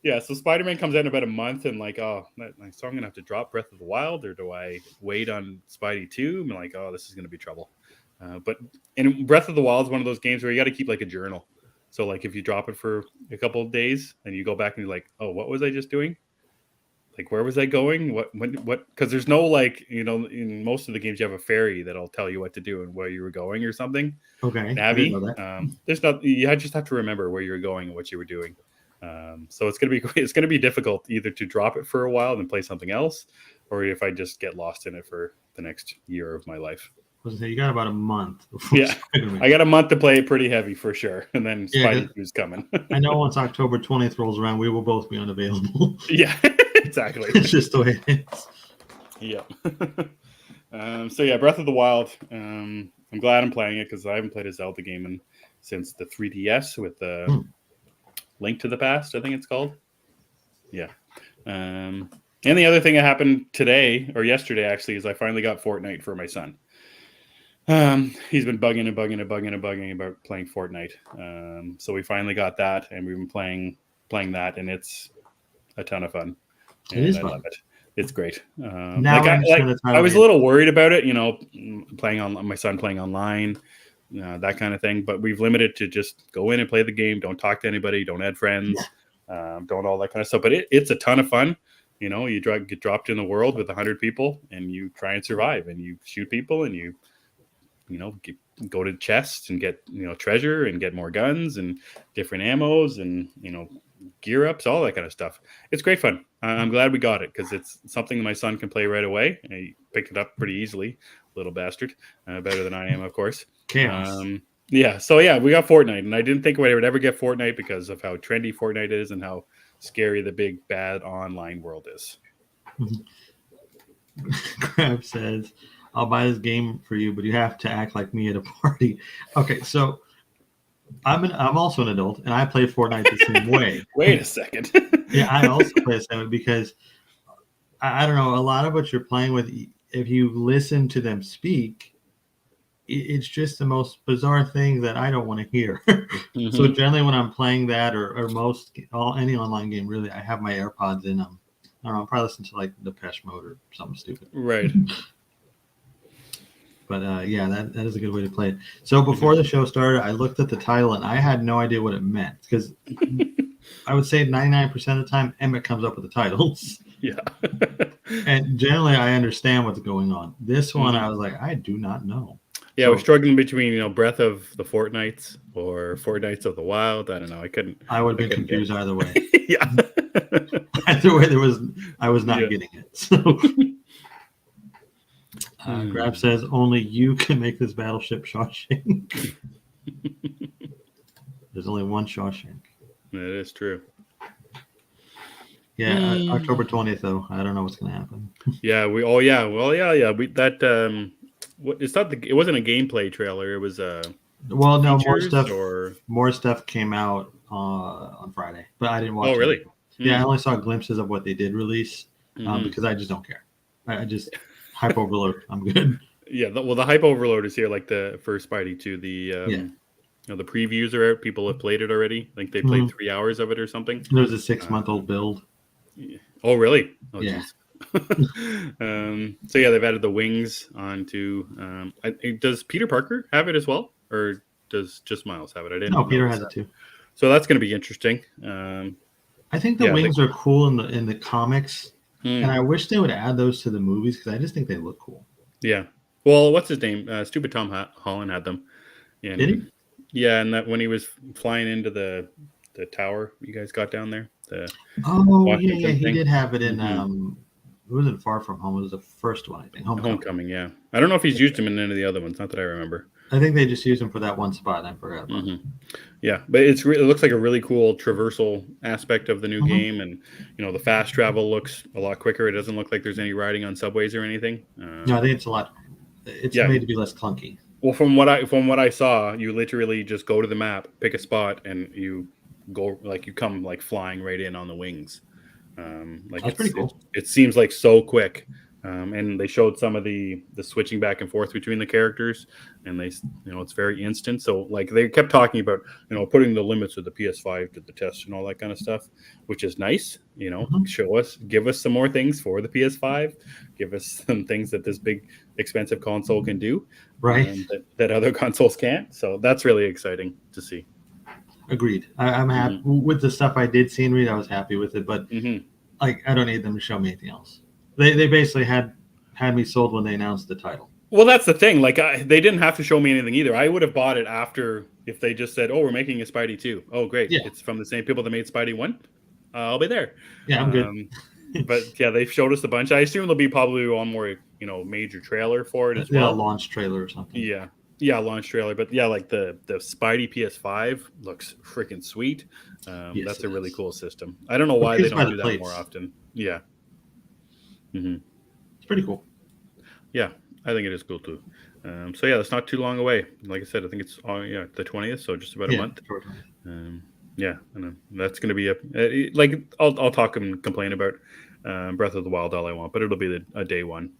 Yeah, so Spider-Man comes out in about a month, and like, so I'm gonna have to drop Breath of the Wild, or do I wait on Spidey 2? I'm like, this is gonna be trouble. But Breath of the Wild is one of those games where you got to keep like a journal. So like if you drop it for a couple of days and you go back and you're like, what was I just doing? Like, where was I going? What? Because there's no in most of the games you have a fairy that'll tell you what to do and where you were going or something. Okay. Navi. There's not. You just have to remember where you were going and what you were doing. So it's gonna be difficult either to drop it for a while and play something else, or if I just get lost in it for the next year of my life. You got about a month. Yeah, I got a month to play it pretty heavy for sure, and then Spidey 2's coming. I know once October 20th rolls around, we will both be unavailable. Yeah, exactly. It's just the way it is. Yeah. So yeah, Breath of the Wild. I'm glad I'm playing it because I haven't played a Zelda game since the 3DS with Link to the Past, I think it's called. Yeah. And the other thing that happened today or yesterday actually is I finally got Fortnite for my son. He's been bugging about playing Fortnite. So we finally got that, and we've been playing that, and it's a ton of fun. It is fun. Love it. It's great. I was a little worried about it, playing on my son playing online, that kind of thing. But we've limited to just go in and play the game. Don't talk to anybody. Don't add friends. Don't all that kind of stuff. But it's a ton of fun. You get dropped in the world with 100 people, and you try and survive, and you shoot people, and you go to chests and get treasure and get more guns and different ammos and gear ups, all that kind of stuff. It's great fun. I'm glad we got it because it's something my son can play right away. He picked it up pretty easily, little bastard, better than I am, of course. Chaos. Yeah, so yeah, we got Fortnite, and I didn't think I would ever get Fortnite because of how trendy Fortnite is and how scary the big bad online world is. Crab says, "I'll buy this game for you, but you have to act like me at a party." Okay, so I'm also an adult, and I play Fortnite the same way. Wait a second. Yeah, I also play the same way because I don't know, a lot of what you're playing with, if you listen to them speak, it's just the most bizarre thing that I don't want to hear. So generally when I'm playing that or any online game, really, I have my AirPods in. I don't know, I'll probably listen to like Depeche Mode or something stupid. Right. But yeah, that is a good way to play it. So before the show started, I looked at the title and I had no idea what it meant because I would say 99% of the time Emmet comes up with the titles. Yeah. And generally I understand what's going on. This one I was like, I do not know. Yeah, we're struggling between Breath of the Fortnites or Fortnites of the Wild. I don't know. I would have been confused either way. Yeah. Either way, I was not getting it. So Grab says only you can make this battleship Shawshank. There's only one Shawshank. That is true. Yeah, October 20th though. I don't know what's gonna happen. Yeah, we it wasn't a gameplay trailer. It was well, no, more stuff came out on Friday, but I didn't watch it. Oh, really? Yeah, I only saw glimpses of what they did release because I just don't care. I just hype overload. I'm good. Yeah, the hype overload is here, like the first Spidey 2. The the previews are out. People have played it already. Like they played 3 hours of it or something. There's a 6-month-old build. Yeah. Oh, really? Oh, yeah. So yeah, they've added the wings onto. Does Peter Parker have it as well, or does just Miles have it? I didn't. No, Peter has it too. So that's going to be interesting. I think the wings are cool in the comics, and I wish they would add those to the movies because I just think they look cool. Yeah. Well, what's his name? Stupid Tom Holland had them. And, did he? Yeah, and that when he was flying into the tower you guys got down there. He did have it in. It wasn't Far From Home. It was the first one, I think. Homecoming, yeah. I don't know if he's used him in any of the other ones. Not that I remember. I think they just used him for that one spot. And I forgot about it. Yeah, but it looks like a really cool traversal aspect of the new game, and the fast travel looks a lot quicker. It doesn't look like there's any riding on subways or anything. No, I think it's a lot. It's made to be less clunky. Well, from what I saw, you literally just go to the map, pick a spot, and you go you come flying right in on the wings. That's pretty cool. It seems like so quick, and they showed some of the switching back and forth between the characters, and they it's very instant. So they kept talking about putting the limits of the PS5 to the test and all that kind of stuff, which is nice. Give us some more things for the PS5, give us some things that this big expensive console can do, right? That other consoles can't. So that's really exciting to see. Agreed. I'm happy with the stuff I did see and read. I was happy with it, but I don't need them to show me anything else. They basically had me sold when they announced the title. Well, that's the thing. They didn't have to show me anything either. I would have bought it after if they just said, "Oh, we're making a Spidey 2." Oh, great! Yeah. It's from the same people that made Spidey 1. I'll be there. Yeah, I'm good. But yeah, they've showed us a bunch. I assume there'll be probably one more, major trailer for it as well. Yeah, launch trailer or something. Yeah, launch trailer. But yeah, the Spidey PS5 looks freaking sweet. That's a really cool system. I don't know why they don't do that more often. Yeah. It's pretty cool. Yeah, I think it is cool too. So yeah, that's not too long away. Like I said, I think it's the 20th, so just about a month. Yeah, and that's going to be I'll talk and complain about Breath of the Wild all I want, but it'll be a day one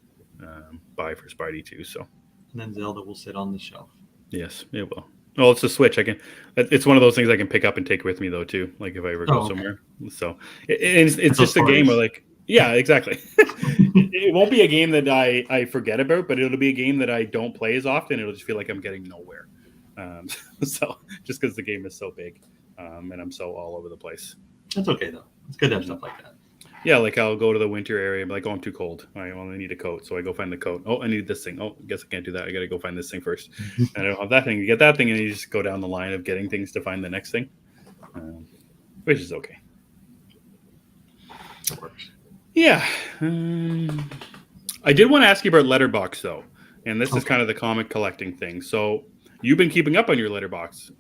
buy for Spidey 2. So. And then Zelda will sit on the shelf. Yes, it will. Well, it's a Switch. It's one of those things I can pick up and take with me though too. If I ever go somewhere. So it's just a game where yeah, exactly. It won't be a game that I forget about, but it'll be a game that I don't play as often. It'll just feel like I'm getting nowhere. So just because the game is so big, and I'm so all over the place. That's okay though. It's good to have stuff like that. Yeah, like I'll go to the winter area and be like, oh, I'm too cold. I only need a coat. So I go find the coat. Oh, I need this thing. Oh, I guess I can't do that. I got to go find this thing first. And I don't have that thing. You get that thing and you just go down the line of getting things to find the next thing, which is okay. It works. Yeah. I did want to ask you about Letterbox though. And this is kind of the comic collecting thing. So you've been keeping up on your Letterbox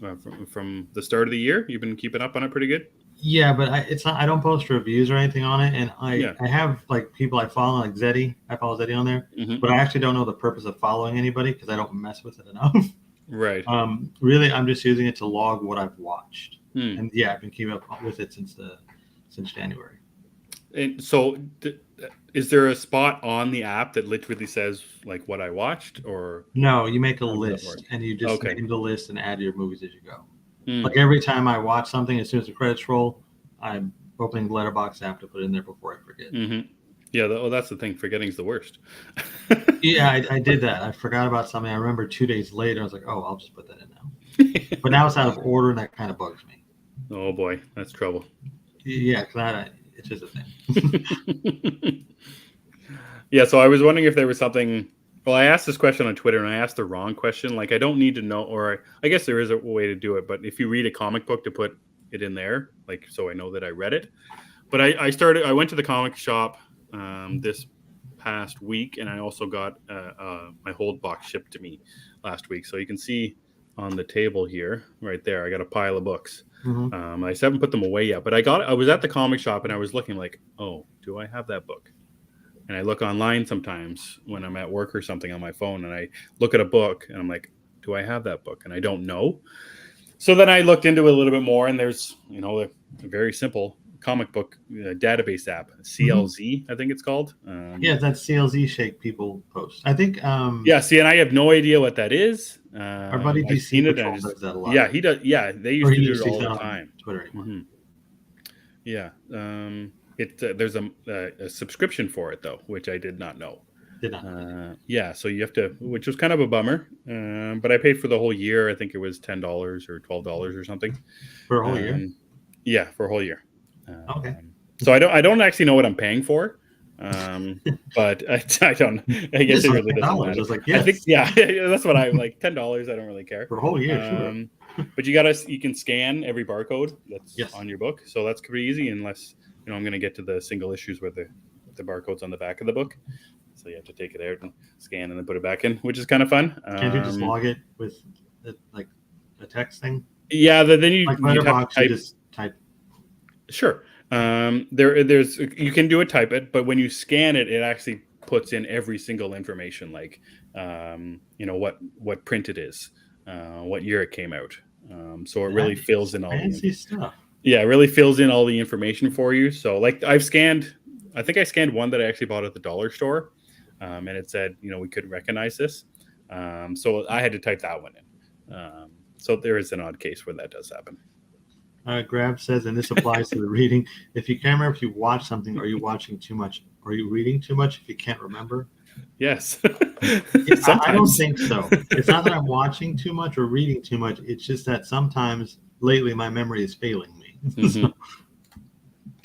from the start of the year. You've been keeping up on it pretty good. Yeah, but it's not. I don't post reviews or anything on it, and I have like people I follow, like Zeddy. I follow Zeddy on there, but I actually don't know the purpose of following anybody because I don't mess with it enough. Right. Really, I'm just using it to log what I've watched, and yeah, I've been keeping up with it since January. And so, is there a spot on the app that literally says like what I watched, or no? You make a list, and you just name the list and add your movies as you go. Hmm. Like every time I watch something, as soon as the credits roll, I'm opening the Letterbox app to put it in there before I forget. Mm-hmm. Yeah, that's the thing. Forgetting's the worst. Yeah, I did that. I forgot about something. I remember 2 days later. I was like, oh, I'll just put that in now. But now it's out of order, and that kind of bugs me. Oh boy, that's trouble. Yeah, because it's just a thing. Yeah, so I was wondering if there was something. Well, I asked this question on Twitter, and I asked the wrong question. Like, I don't need to know, or I guess there is a way to do it. But if you read a comic book, to put it in there, like, so I know that I read it. But I went to the comic shop this past week, and I also got my hold box shipped to me last week. So you can see on the table here, right there, I got a pile of books. Mm-hmm. I haven't put them away yet, but I was at the comic shop and I was looking like, oh, do I have that book? And I look online sometimes when I'm at work or something on my phone, and I look at a book and I'm like, do I have that book? And I don't know. So then I looked into it a little bit more, and there's, a very simple comic book database app, CLZ, I think it's called. Yeah, that's CLZ Shake people post. I think. Yeah, see, and I have no idea what that is. Our buddy I've DC seen Patrol it. does that a lot. Yeah, he does. Yeah, they used to do it all the time. Twitter anymore. Mm-hmm. Yeah. There's a subscription for it though, which I did not know. Yeah, so you have to, which was kind of a bummer. But I paid for the whole year. I think it was $10 or $12 or something for a whole year. Yeah, for a whole year. Okay. So I don't actually know what I'm paying for. But I don't. I guess it really doesn't matter. I was like, yes. I think that's what I like. $10. I don't really care for a whole year. Sure. But you can scan every barcode that's on your book, so that's pretty easy. Unless I'm going to get to the single issues where the barcode's on the back of the book, so you have to take it out and scan and then put it back in, which is kind of fun. Can't you just log it with like a text thing? Yeah, then you like Letterbox, you just type. Sure. There's you can do it, type it, but when you scan it, it actually puts in every single information, like what print it is, what year it came out. So it really fills in all fancy stuff. Yeah, it really fills in all the information for you. So like I think I scanned one that I actually bought at the dollar store, and it said we couldn't recognize this, so I had to type that one in. So there is an odd case where that does happen. Grab says, and this applies to the reading. If you can't remember if you watch something, are you watching too much? Are you reading too much if you can't remember? Yes. I don't think so. It's not that I'm watching too much or reading too much. It's just that sometimes lately my memory is failing me. Mm-hmm.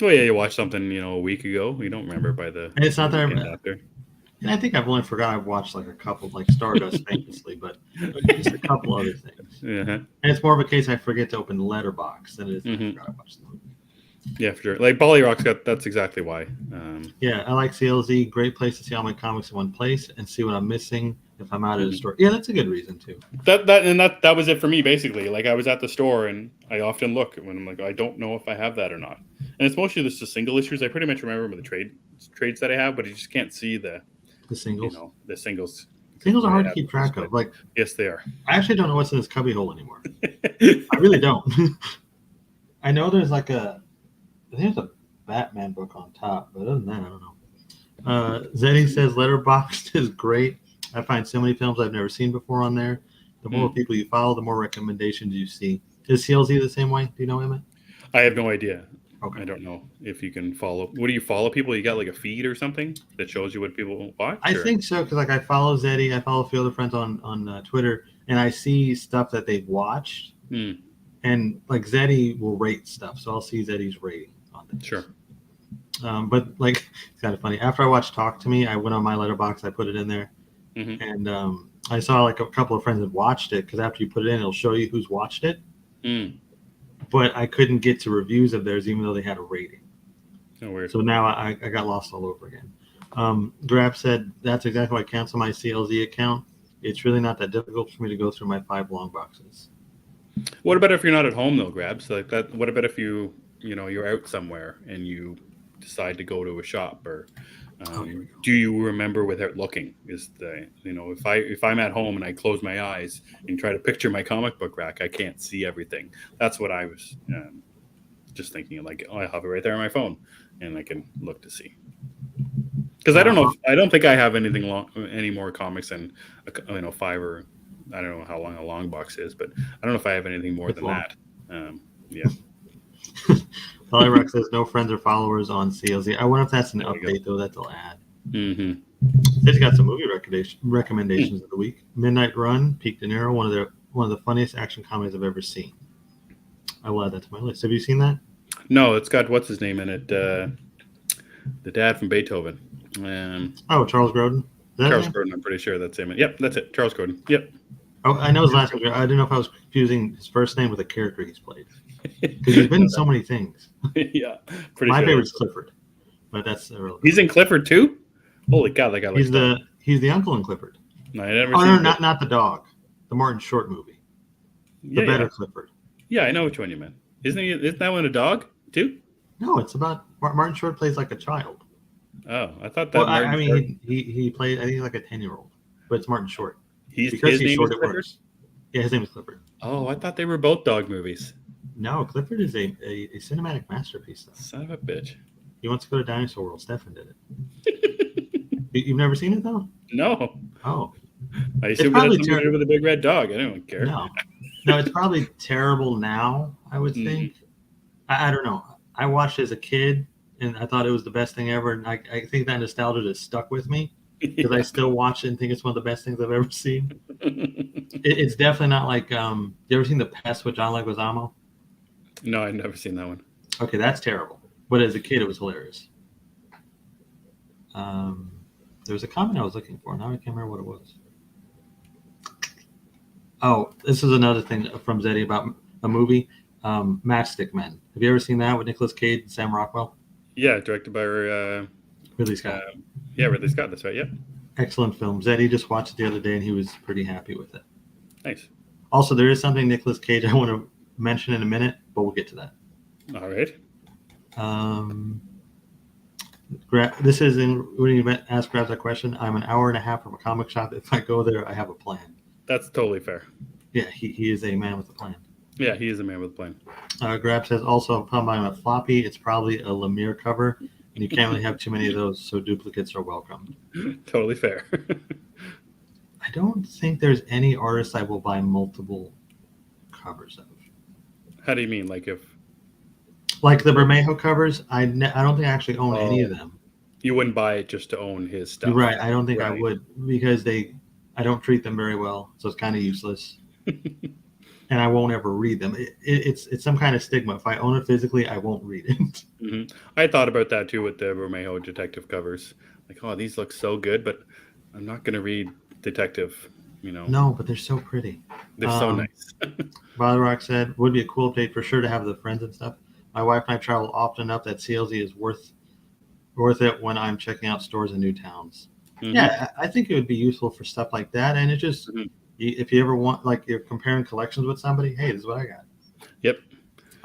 Well, yeah, you watched something, a week ago. You don't remember by the. And it's not that. And I think I've only forgot I've watched like a couple, like Stardust famously, but just a couple other things. Uh-huh. And it's more of a case I forget to open Letterbox than it is I forgot I watched the movie. Yeah, for sure. Like Bollyrock's that's exactly why. Yeah, I like CLZ. Great place to see all my comics in one place and see what I'm missing if I'm out at a store. Yeah, that's a good reason too. That was it for me basically. Like I was at the store and I often look when I'm like, I don't know if I have that or not. And it's mostly just the single issues. I pretty much remember the trades that I have, but you just can't see the singles. The singles. Singles are hard to keep track of. Like, yes, they are. I actually don't know what's in this cubby hole anymore. I really don't. I know there's I think there's a Batman book on top, but other than that, I don't know. Zenny says Letterboxd is great. I find so many films I've never seen before on there. The more people you follow, the more recommendations you see. Is CLZ the same way? Do you know, Emmet? I have no idea. Okay. I don't know if you can follow. What do you follow people? You got like a feed or something that shows you what people watch? I think so, because I follow Zeddy, I follow a few other friends on Twitter, and I see stuff that they've watched. And like Zeddy will rate stuff, so I'll see Zeddy's rating on it. Sure. But like, it's kind of funny. After I watched Talk to Me, I went on my letterbox. I put it in there, and I saw like a couple of friends had watched it because after you put it in, it'll show you who's watched it. But I couldn't get to reviews of theirs, even though they had a rating. Oh, weird. So now I got lost all over again. Grab said that's exactly why I cancel my CLZ account. It's really not that difficult for me to go through my 5 long boxes. What about if you're not at home though, Grabs? Like that. What about if you're out somewhere and you decide to go to a shop, or do you remember without looking? Is the if I'm at home and I close my eyes and try to picture my comic book rack, I can't see everything. That's what I was just thinking. Like, I have it right there on my phone, and I can look to see. Because I don't think I have any more comics than 5 or. I don't know how long a long box is, but I don't know if I have anything more than long. That. Yeah. Polyrock says no friends or followers on CLZ. I wonder if that's an update though that they'll add. They've got some movie recommendations of the week. Midnight Run, Peak De Niro, one of the funniest action comedies I've ever seen. I will add that to my list. Have you seen that? No, it's got what's his name in it? The dad from Beethoven. Charles Grodin. Charles Grodin, I'm pretty sure that's him. Yep, that's it. Charles Grodin. Yep. Oh, I know his last name. I didn't know if I was confusing his first name with a character he's played. Because he's been in so many things. Yeah. My favorite's Clifford. But that's irrelevant. He's in Clifford too? Holy cow, that guy he's the uncle in Clifford. No, I never not the dog. The Martin Short movie. The better Clifford. Yeah, I know which one you meant. Isn't that one a dog too? No, it's about Martin Short plays like a child. Oh, I thought that. He played. I think he's like a 10-year-old, but it's Martin Short. His name is Clifford. Yeah, his name is Clifford. Oh, I thought they were both dog movies. No, Clifford is a cinematic masterpiece. Though. Son of a bitch. He wants to go to Dinosaur World. Stefan did it. You've never seen it though? No. Oh. I assume it's somebody with a big red dog. I don't care. No, it's probably terrible now. I would think. I don't know. I watched it as a kid. And I thought it was the best thing ever. And I think that nostalgia just stuck with me because I still watch it and think it's one of the best things I've ever seen. It's definitely not like, you ever seen The Pest with John Leguizamo? No, I've never seen that one. Okay, that's terrible. But as a kid, it was hilarious. There was a comment I was looking for. Now I can't remember what it was. Oh, this is another thing from Zeddy about a movie, Matchstick Men. Have you ever seen that with Nicolas Cage and Sam Rockwell? Yeah, directed by Ridley Scott. Ridley Scott. That's right. Yeah. Excellent film. Zeddy just watched it the other day, and he was pretty happy with it. Nice. Also, there is something Nicolas Cage I want to mention in a minute, but we'll get to that. All right. This is when you ask Grabs that question. I'm an hour and a half from a comic shop. If I go there, I have a plan. That's totally fair. Yeah, he is a man with a plan. Yeah, he is a man with a plan. Grab says also, if I'm buying a floppy, it's probably a Lemire cover, and you can't really have too many of those, so duplicates are welcome. Totally fair. I don't think there's any artist I will buy multiple covers of. How do you mean? Like the Bermejo covers, I don't think I actually own any of them. You wouldn't buy it just to own his stuff. You're right. I don't think I would because I don't treat them very well, so it's kind of useless. And I won't ever read them. It's some kind of stigma. If I own it physically, I won't read it. Mm-hmm. I thought about that too with the Bermejo detective covers. Like, oh, these look so good, but I'm not going to read detective. No, but they're so pretty. They're so nice. Father Rock said, would be a cool update for sure to have the friends and stuff. My wife and I travel often enough that CLZ is worth it when I'm checking out stores in new towns. Mm-hmm. Yeah, I think it would be useful for stuff like that. And it just, if you ever want, like you're comparing collections with somebody, hey, this is what I got. Yep.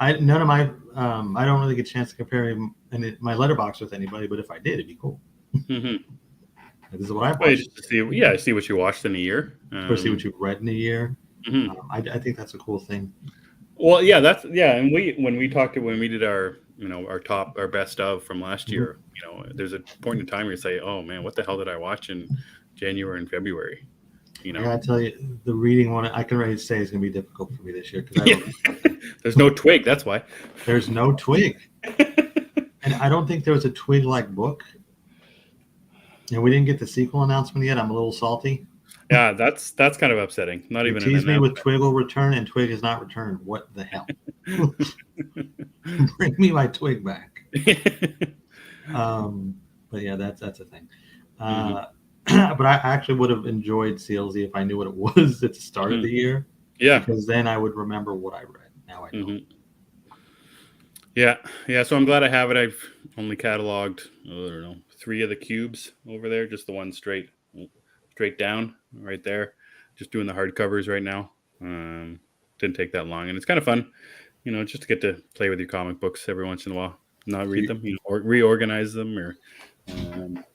I don't really get a chance to compare my letterbox with anybody, but if I did, it'd be cool. Mm-hmm. This is what I watched. See what you watched in a year. Or see what you read in a year. Mm-hmm. I think that's a cool thing. Well, yeah, and when we did our best of from last year, there's a point in time where you say, oh man, what the hell did I watch in January and February? I gotta tell you, the reading one I can already say is gonna be difficult for me this year there's no Twig. That's why there's no Twig, and I don't think there was a Twig-like book. And we didn't get the sequel announcement yet. I'm a little salty. Yeah, that's kind of upsetting. Not even tease me with Twig will return, and Twig has not returned. What the hell? Bring me my Twig back. But yeah, that's a thing. Mm-hmm. But I actually would have enjoyed CLZ if I knew what it was at the start of Mm-hmm. the year, Yeah. because then I would remember what I read. Now I don't. Mm-hmm. Yeah. Yeah. So I'm glad I have it. I've only cataloged, I don't know, 3 of the cubes over there, just the one straight down right there. Just doing the hardcovers right now. Didn't take that long, and it's kind of fun, just to get to play with your comic books every once in a while, not read them, or reorganize them or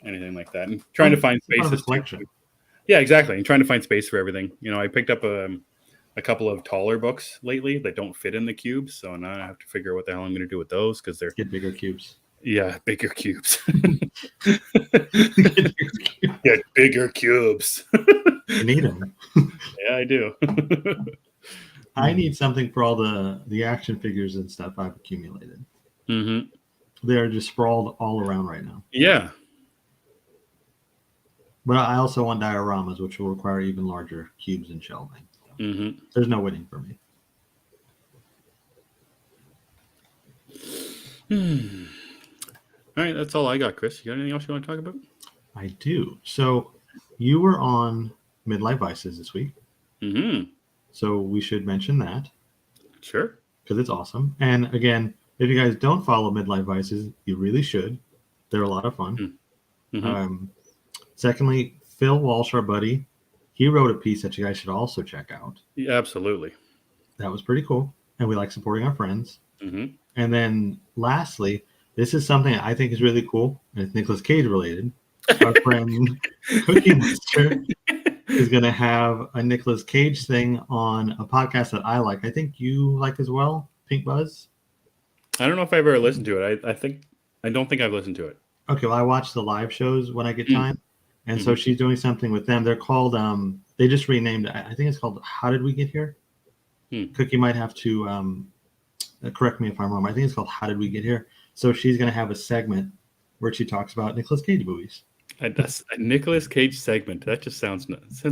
anything like that, and trying to find It's part of the spaces too. collection. Yeah, exactly. And trying to find space for everything. I picked up a couple of taller books lately that don't fit in the cubes, so now I have to figure out what the hell I'm going to do with those because they're Get bigger cubes. bigger cubes. Get bigger cubes. Get bigger cubes. You need them. Yeah, I do. I need something for all the action figures and stuff I've accumulated. Mm-hmm. They're just sprawled all around right now. Yeah. But I also want dioramas, which will require even larger cubes and shelving. Mm-hmm. There's no winning for me. All right, that's all I got, Chris. You got anything else you want to talk about? I do. So you were on Midlife Vices this week. Mm-hmm. So we should mention that Sure. because it's awesome. And again, if you guys don't follow Midlife Vices, you really should. They're a lot of fun. Mm-hmm. Secondly, Phil Walsh, our buddy, he wrote a piece that you guys should also check out. Yeah, absolutely. That was pretty cool. And we like supporting our friends. Mm-hmm. And then lastly, this is something I think is really cool, and it's Nicolas Cage related. Our friend Cookie Monster is going to have a Nicolas Cage thing on a podcast that I like. I think you like as well, Pink Buzz. I don't know if I've ever listened to it. I don't think I've listened to it. Okay, well, I watch the live shows when I get time. And so Mm-hmm. she's doing something with them. They're called, they just renamed it. I think it's called How Did We Get Here? Cookie might have to correct me if I'm wrong. I think it's called How Did We Get Here? So she's going to have a segment where she talks about Nicolas Cage movies. That's a Nicolas Cage segment. That just sounds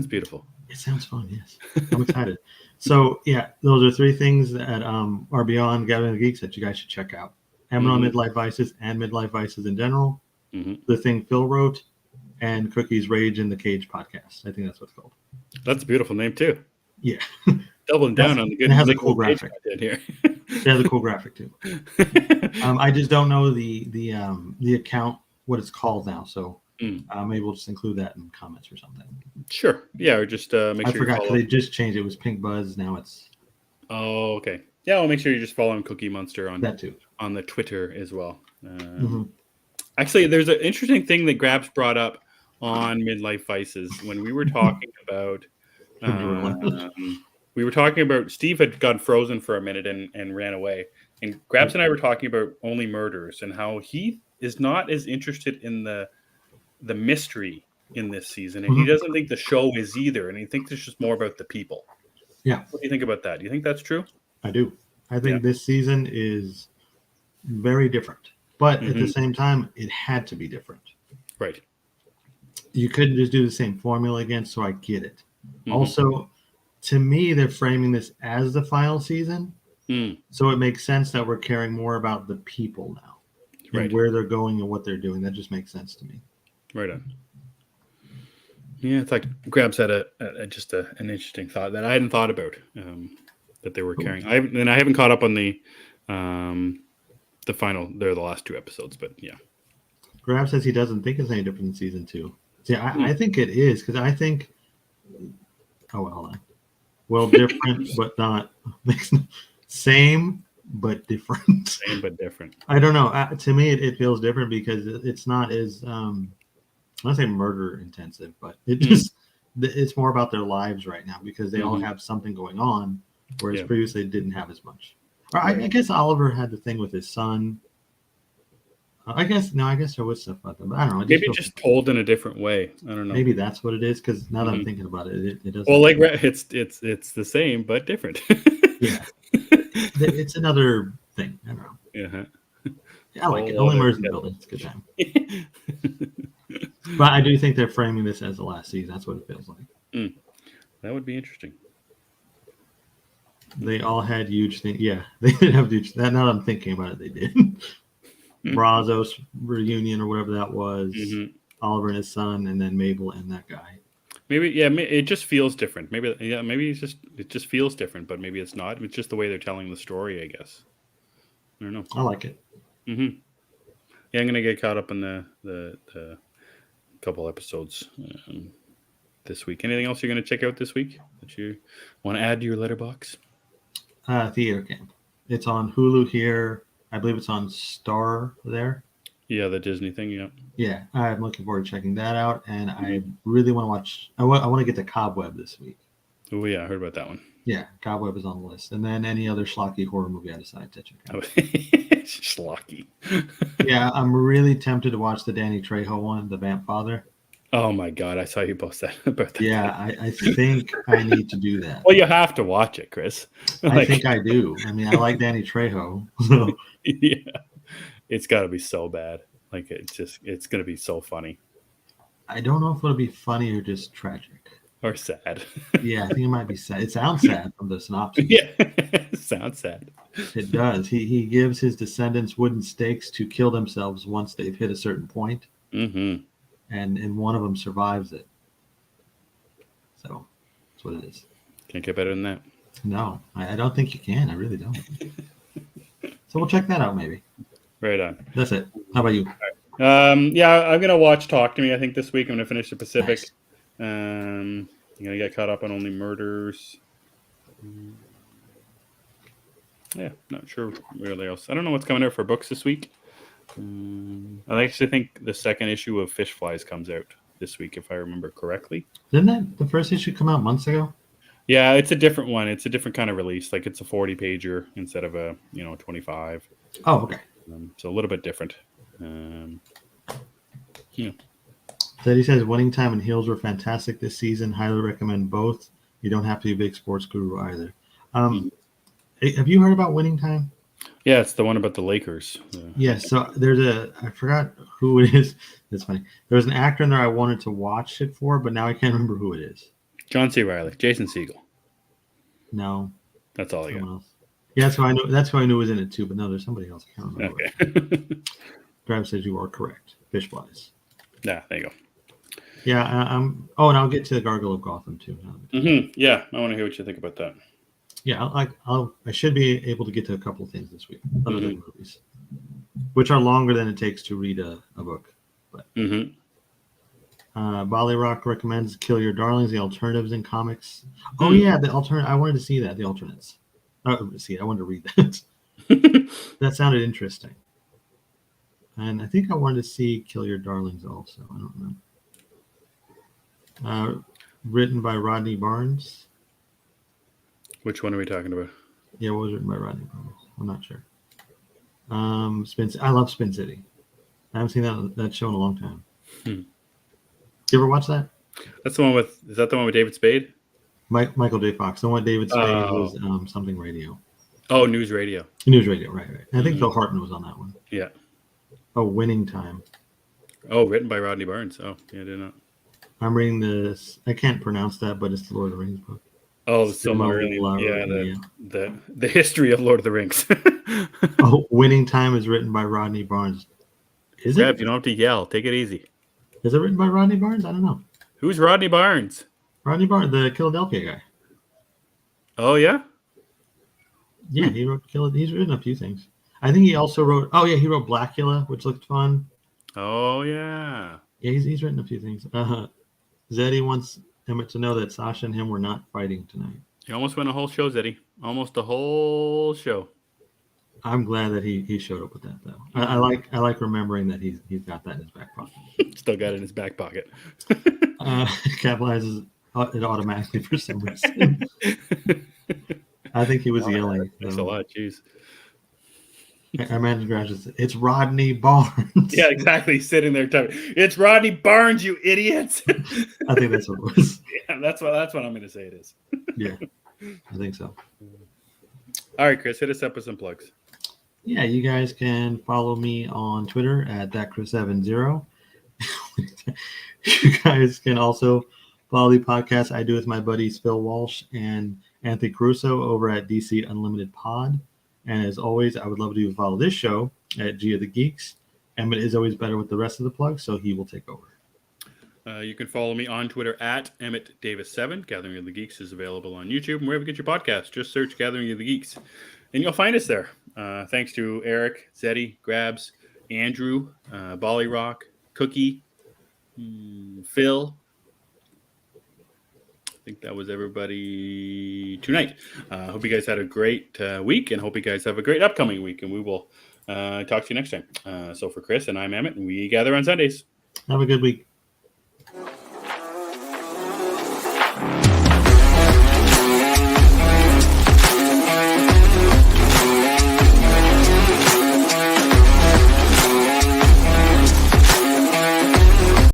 beautiful. It sounds fun, yes. I'm excited. So, yeah, those are 3 things that are beyond Gathering the Geeks that you guys should check out. Emmet on Midlife Vices and Midlife Vices in general. Mm-hmm. The thing Phil wrote, and Cookie's Rage in the Cage podcast. I think that's what it's called. That's a beautiful name, too. Yeah. Doubling down on the good. It has a cool graphic here. It has a cool graphic too. I just don't know the account, what it's called now. So maybe we'll just include that in comments or something. Sure. Yeah, or just make sure. I forgot because they just changed it. It was Pink Buzz. Now it's. Oh, okay. Yeah, I'll make sure you just follow Cookie Monster on that too on the Twitter as well. Actually, there's an interesting thing that Grabs brought up on Midlife Vices when we were talking about. We were talking about Steve had gone frozen for a minute and ran away. And Grabs and I were talking about Only Murders and how he is not as interested in the mystery in this season. And he doesn't think the show is either. And he thinks it's just more about the people. Yeah. What do you think about that? Do you think that's true? I do. I think this season is very different. But at the same time, it had to be different. Right. You couldn't just do the same formula again, so I get it. Also, to me, they're framing this as the final season. So it makes sense that we're caring more about the people now. And where they're going and what they're doing. That just makes sense to me. Right on. Yeah, it's like Grabs had an interesting thought that I hadn't thought about that they were carrying. I haven't caught up on the final. They're the last 2 episodes, but yeah. Grab says he doesn't think it's any different in season 2. See, I think it is because I think. Oh, well, hold on. Well, different, but not same, but different. Same but different. I don't know. To me, it feels different because it's not as I'm not saying murder intensive, but it's more about their lives right now because they all have something going on, whereas previously they didn't have as much. Or I guess Oliver had the thing with his son. I guess there was stuff about that, but I don't know. Maybe just told in a different way. I don't know. Maybe that's what it is because now that I'm thinking about it, it doesn't. Well, like it's the same but different. Yeah, it's another thing. I don't know. Yeah, I like it. Only Murders in the Building. It's a good time. But I do think they're framing this as the last season. That's what it feels like. That would be interesting. They all had huge things. Yeah, they did have huge. Now that I'm thinking about it, they did. Brazos reunion or whatever that was. Mm-hmm. Oliver and his son, and then Mabel and that guy. Maybe, yeah, it just feels different. Maybe, yeah, maybe it just feels different, but maybe it's not. It's just the way they're telling the story, I guess. I don't know. I like it. Mm-hmm. Yeah, I'm gonna get caught up in the couple episodes this week. Anything else you're gonna check out this week that you want to add to your letterbox? Theater Camp. It's on Hulu here. I believe it's on Star there. Yeah, the Disney thing. Yeah. Yeah, I'm looking forward to checking that out, and I really want to watch. I want to get to Cobweb this week. Oh yeah, I heard about that one. Yeah, Cobweb is on the list, and then any other schlocky horror movie I decide to check out. Schlocky. Yeah, I'm really tempted to watch the Danny Trejo one, The Vamp Father. Oh my god, I saw you post that about that. Yeah, I think I need to do that. Well, you have to watch it, Chris. I think I do. I mean, I like Danny Trejo. So. Yeah, it's got to be so bad. Like it's going to be so funny. I don't know if it'll be funny or just tragic. Or sad. Yeah, I think it might be sad. It sounds sad from the synopsis. Yeah, sounds sad. It does. He gives his descendants wooden stakes to kill themselves once they've hit a certain point. Mm-hmm. And one of them survives it. So that's what it is. Can't get better than that. No, I don't think you can. I really don't. So we'll check that out maybe. Right on. That's it. How about you? Yeah, I'm gonna watch Talk to Me. I think this week I'm gonna finish the Pacific. Nice. I'm gonna get caught up on Only Murders. Yeah, not sure really else. I don't know what's coming out for books this week. I actually think the second issue of Fish Flies comes out this week, if I remember correctly. Didn't that the first issue come out months ago? Yeah, it's a different one. It's a different kind of release. Like it's a 40 pager instead of a 25. Oh, okay. So a little bit different. That he says Winning Time and Heels were fantastic this season. Highly recommend both. You don't have to be a big sports guru either. Have you heard about Winning Time? Yeah, it's the one about the Lakers. Yes. So I forgot who it is. That's funny. There was an actor in there I wanted to watch it for, but now I can't remember who it is. John C. Reilly, Jason Segel. No. That's all I got. Else. Yeah, that's who I knew. That's who I knew was in it too. But no, there's somebody else. I can't remember. Okay. Grab says you are correct. Fish Flies. Yeah, there you go. Yeah, and I'll get to the Gargoyle of Gotham too. Yeah, I want to hear what you think about that. Yeah, I should be able to get to a couple of things this week, other than movies, which are longer than it takes to read a book. But Bali Rock recommends Kill Your Darlings: The Alternatives in Comics. Oh yeah, the alternate. I wanted to see that. The alternates. I wanted to read that. That sounded interesting. And I think I wanted to see Kill Your Darlings also. I don't remember. Written by Rodney Barnes. Which one are we talking about? Yeah, what was written by Rodney Barnes? I'm not sure. I love Spin City. I haven't seen that show in a long time. You ever watch that? That's the one with. Is that the one with David Spade? Michael J. Fox. The one with David Spade was something radio. Oh, News Radio. News Radio, right. I think Phil Hartman was on that one. Yeah. Oh, Winning Time. Oh, written by Rodney Barnes. Oh, yeah, I did not. I'm reading this. I can't pronounce that, but it's the Lord of the Rings book. Oh, the Silmarillion. Yeah, the history of Lord of the Rings. Oh, Winning Time is written by Rodney Barnes. Is it? You don't have to yell. Take it easy. Is it written by Rodney Barnes? I don't know. Who's Rodney Barnes? Rodney Barnes, the Philadelphia guy. Oh, yeah? Yeah, he wrote He's written a few things. I think he also wrote. Oh yeah, he wrote Blackula, which looked fun. Oh yeah. Yeah, he's written a few things. Zeddy wants Emmet to know that Sasha and him were not fighting tonight. He almost went a whole show, Zeddy. Almost a whole show. I'm glad that he showed up with that though. I like remembering that he's got that in his back pocket. Still got it in his back pocket. Capitalizes it automatically for some reason. I think he was yelling. Thanks a lot. Jeez. I imagine Gracious. It's Rodney Barnes. Yeah, exactly. Sitting there typing. It's Rodney Barnes, you idiots. I think that's what it was. Yeah, that's what I'm going to say it is. Yeah, I think so. All right, Chris, hit us up with some plugs. Yeah, you guys can follow me on Twitter at thatchris70. You guys can also follow the podcast I do with my buddies Phil Walsh and Anthony Caruso over at DC Unlimited Pod. And as always, I would love to follow this show at G of the Geeks. Emmet is always better with the rest of the plugs, so he will take over. You can follow me on Twitter at Emmet Davis7. Gathering of the Geeks is available on YouTube and wherever you get your podcast. Just search Gathering of the Geeks, and you'll find us there. Thanks to Eric, Zeddy, Grabs, Andrew, Bolly Rock, Cookie, Phil. I think that was everybody tonight. Hope you guys had a great week, and hope you guys have a great upcoming week, and we will talk to you next time. So for Chris and I'm Emmet, and we gather on Sundays. Have a good week.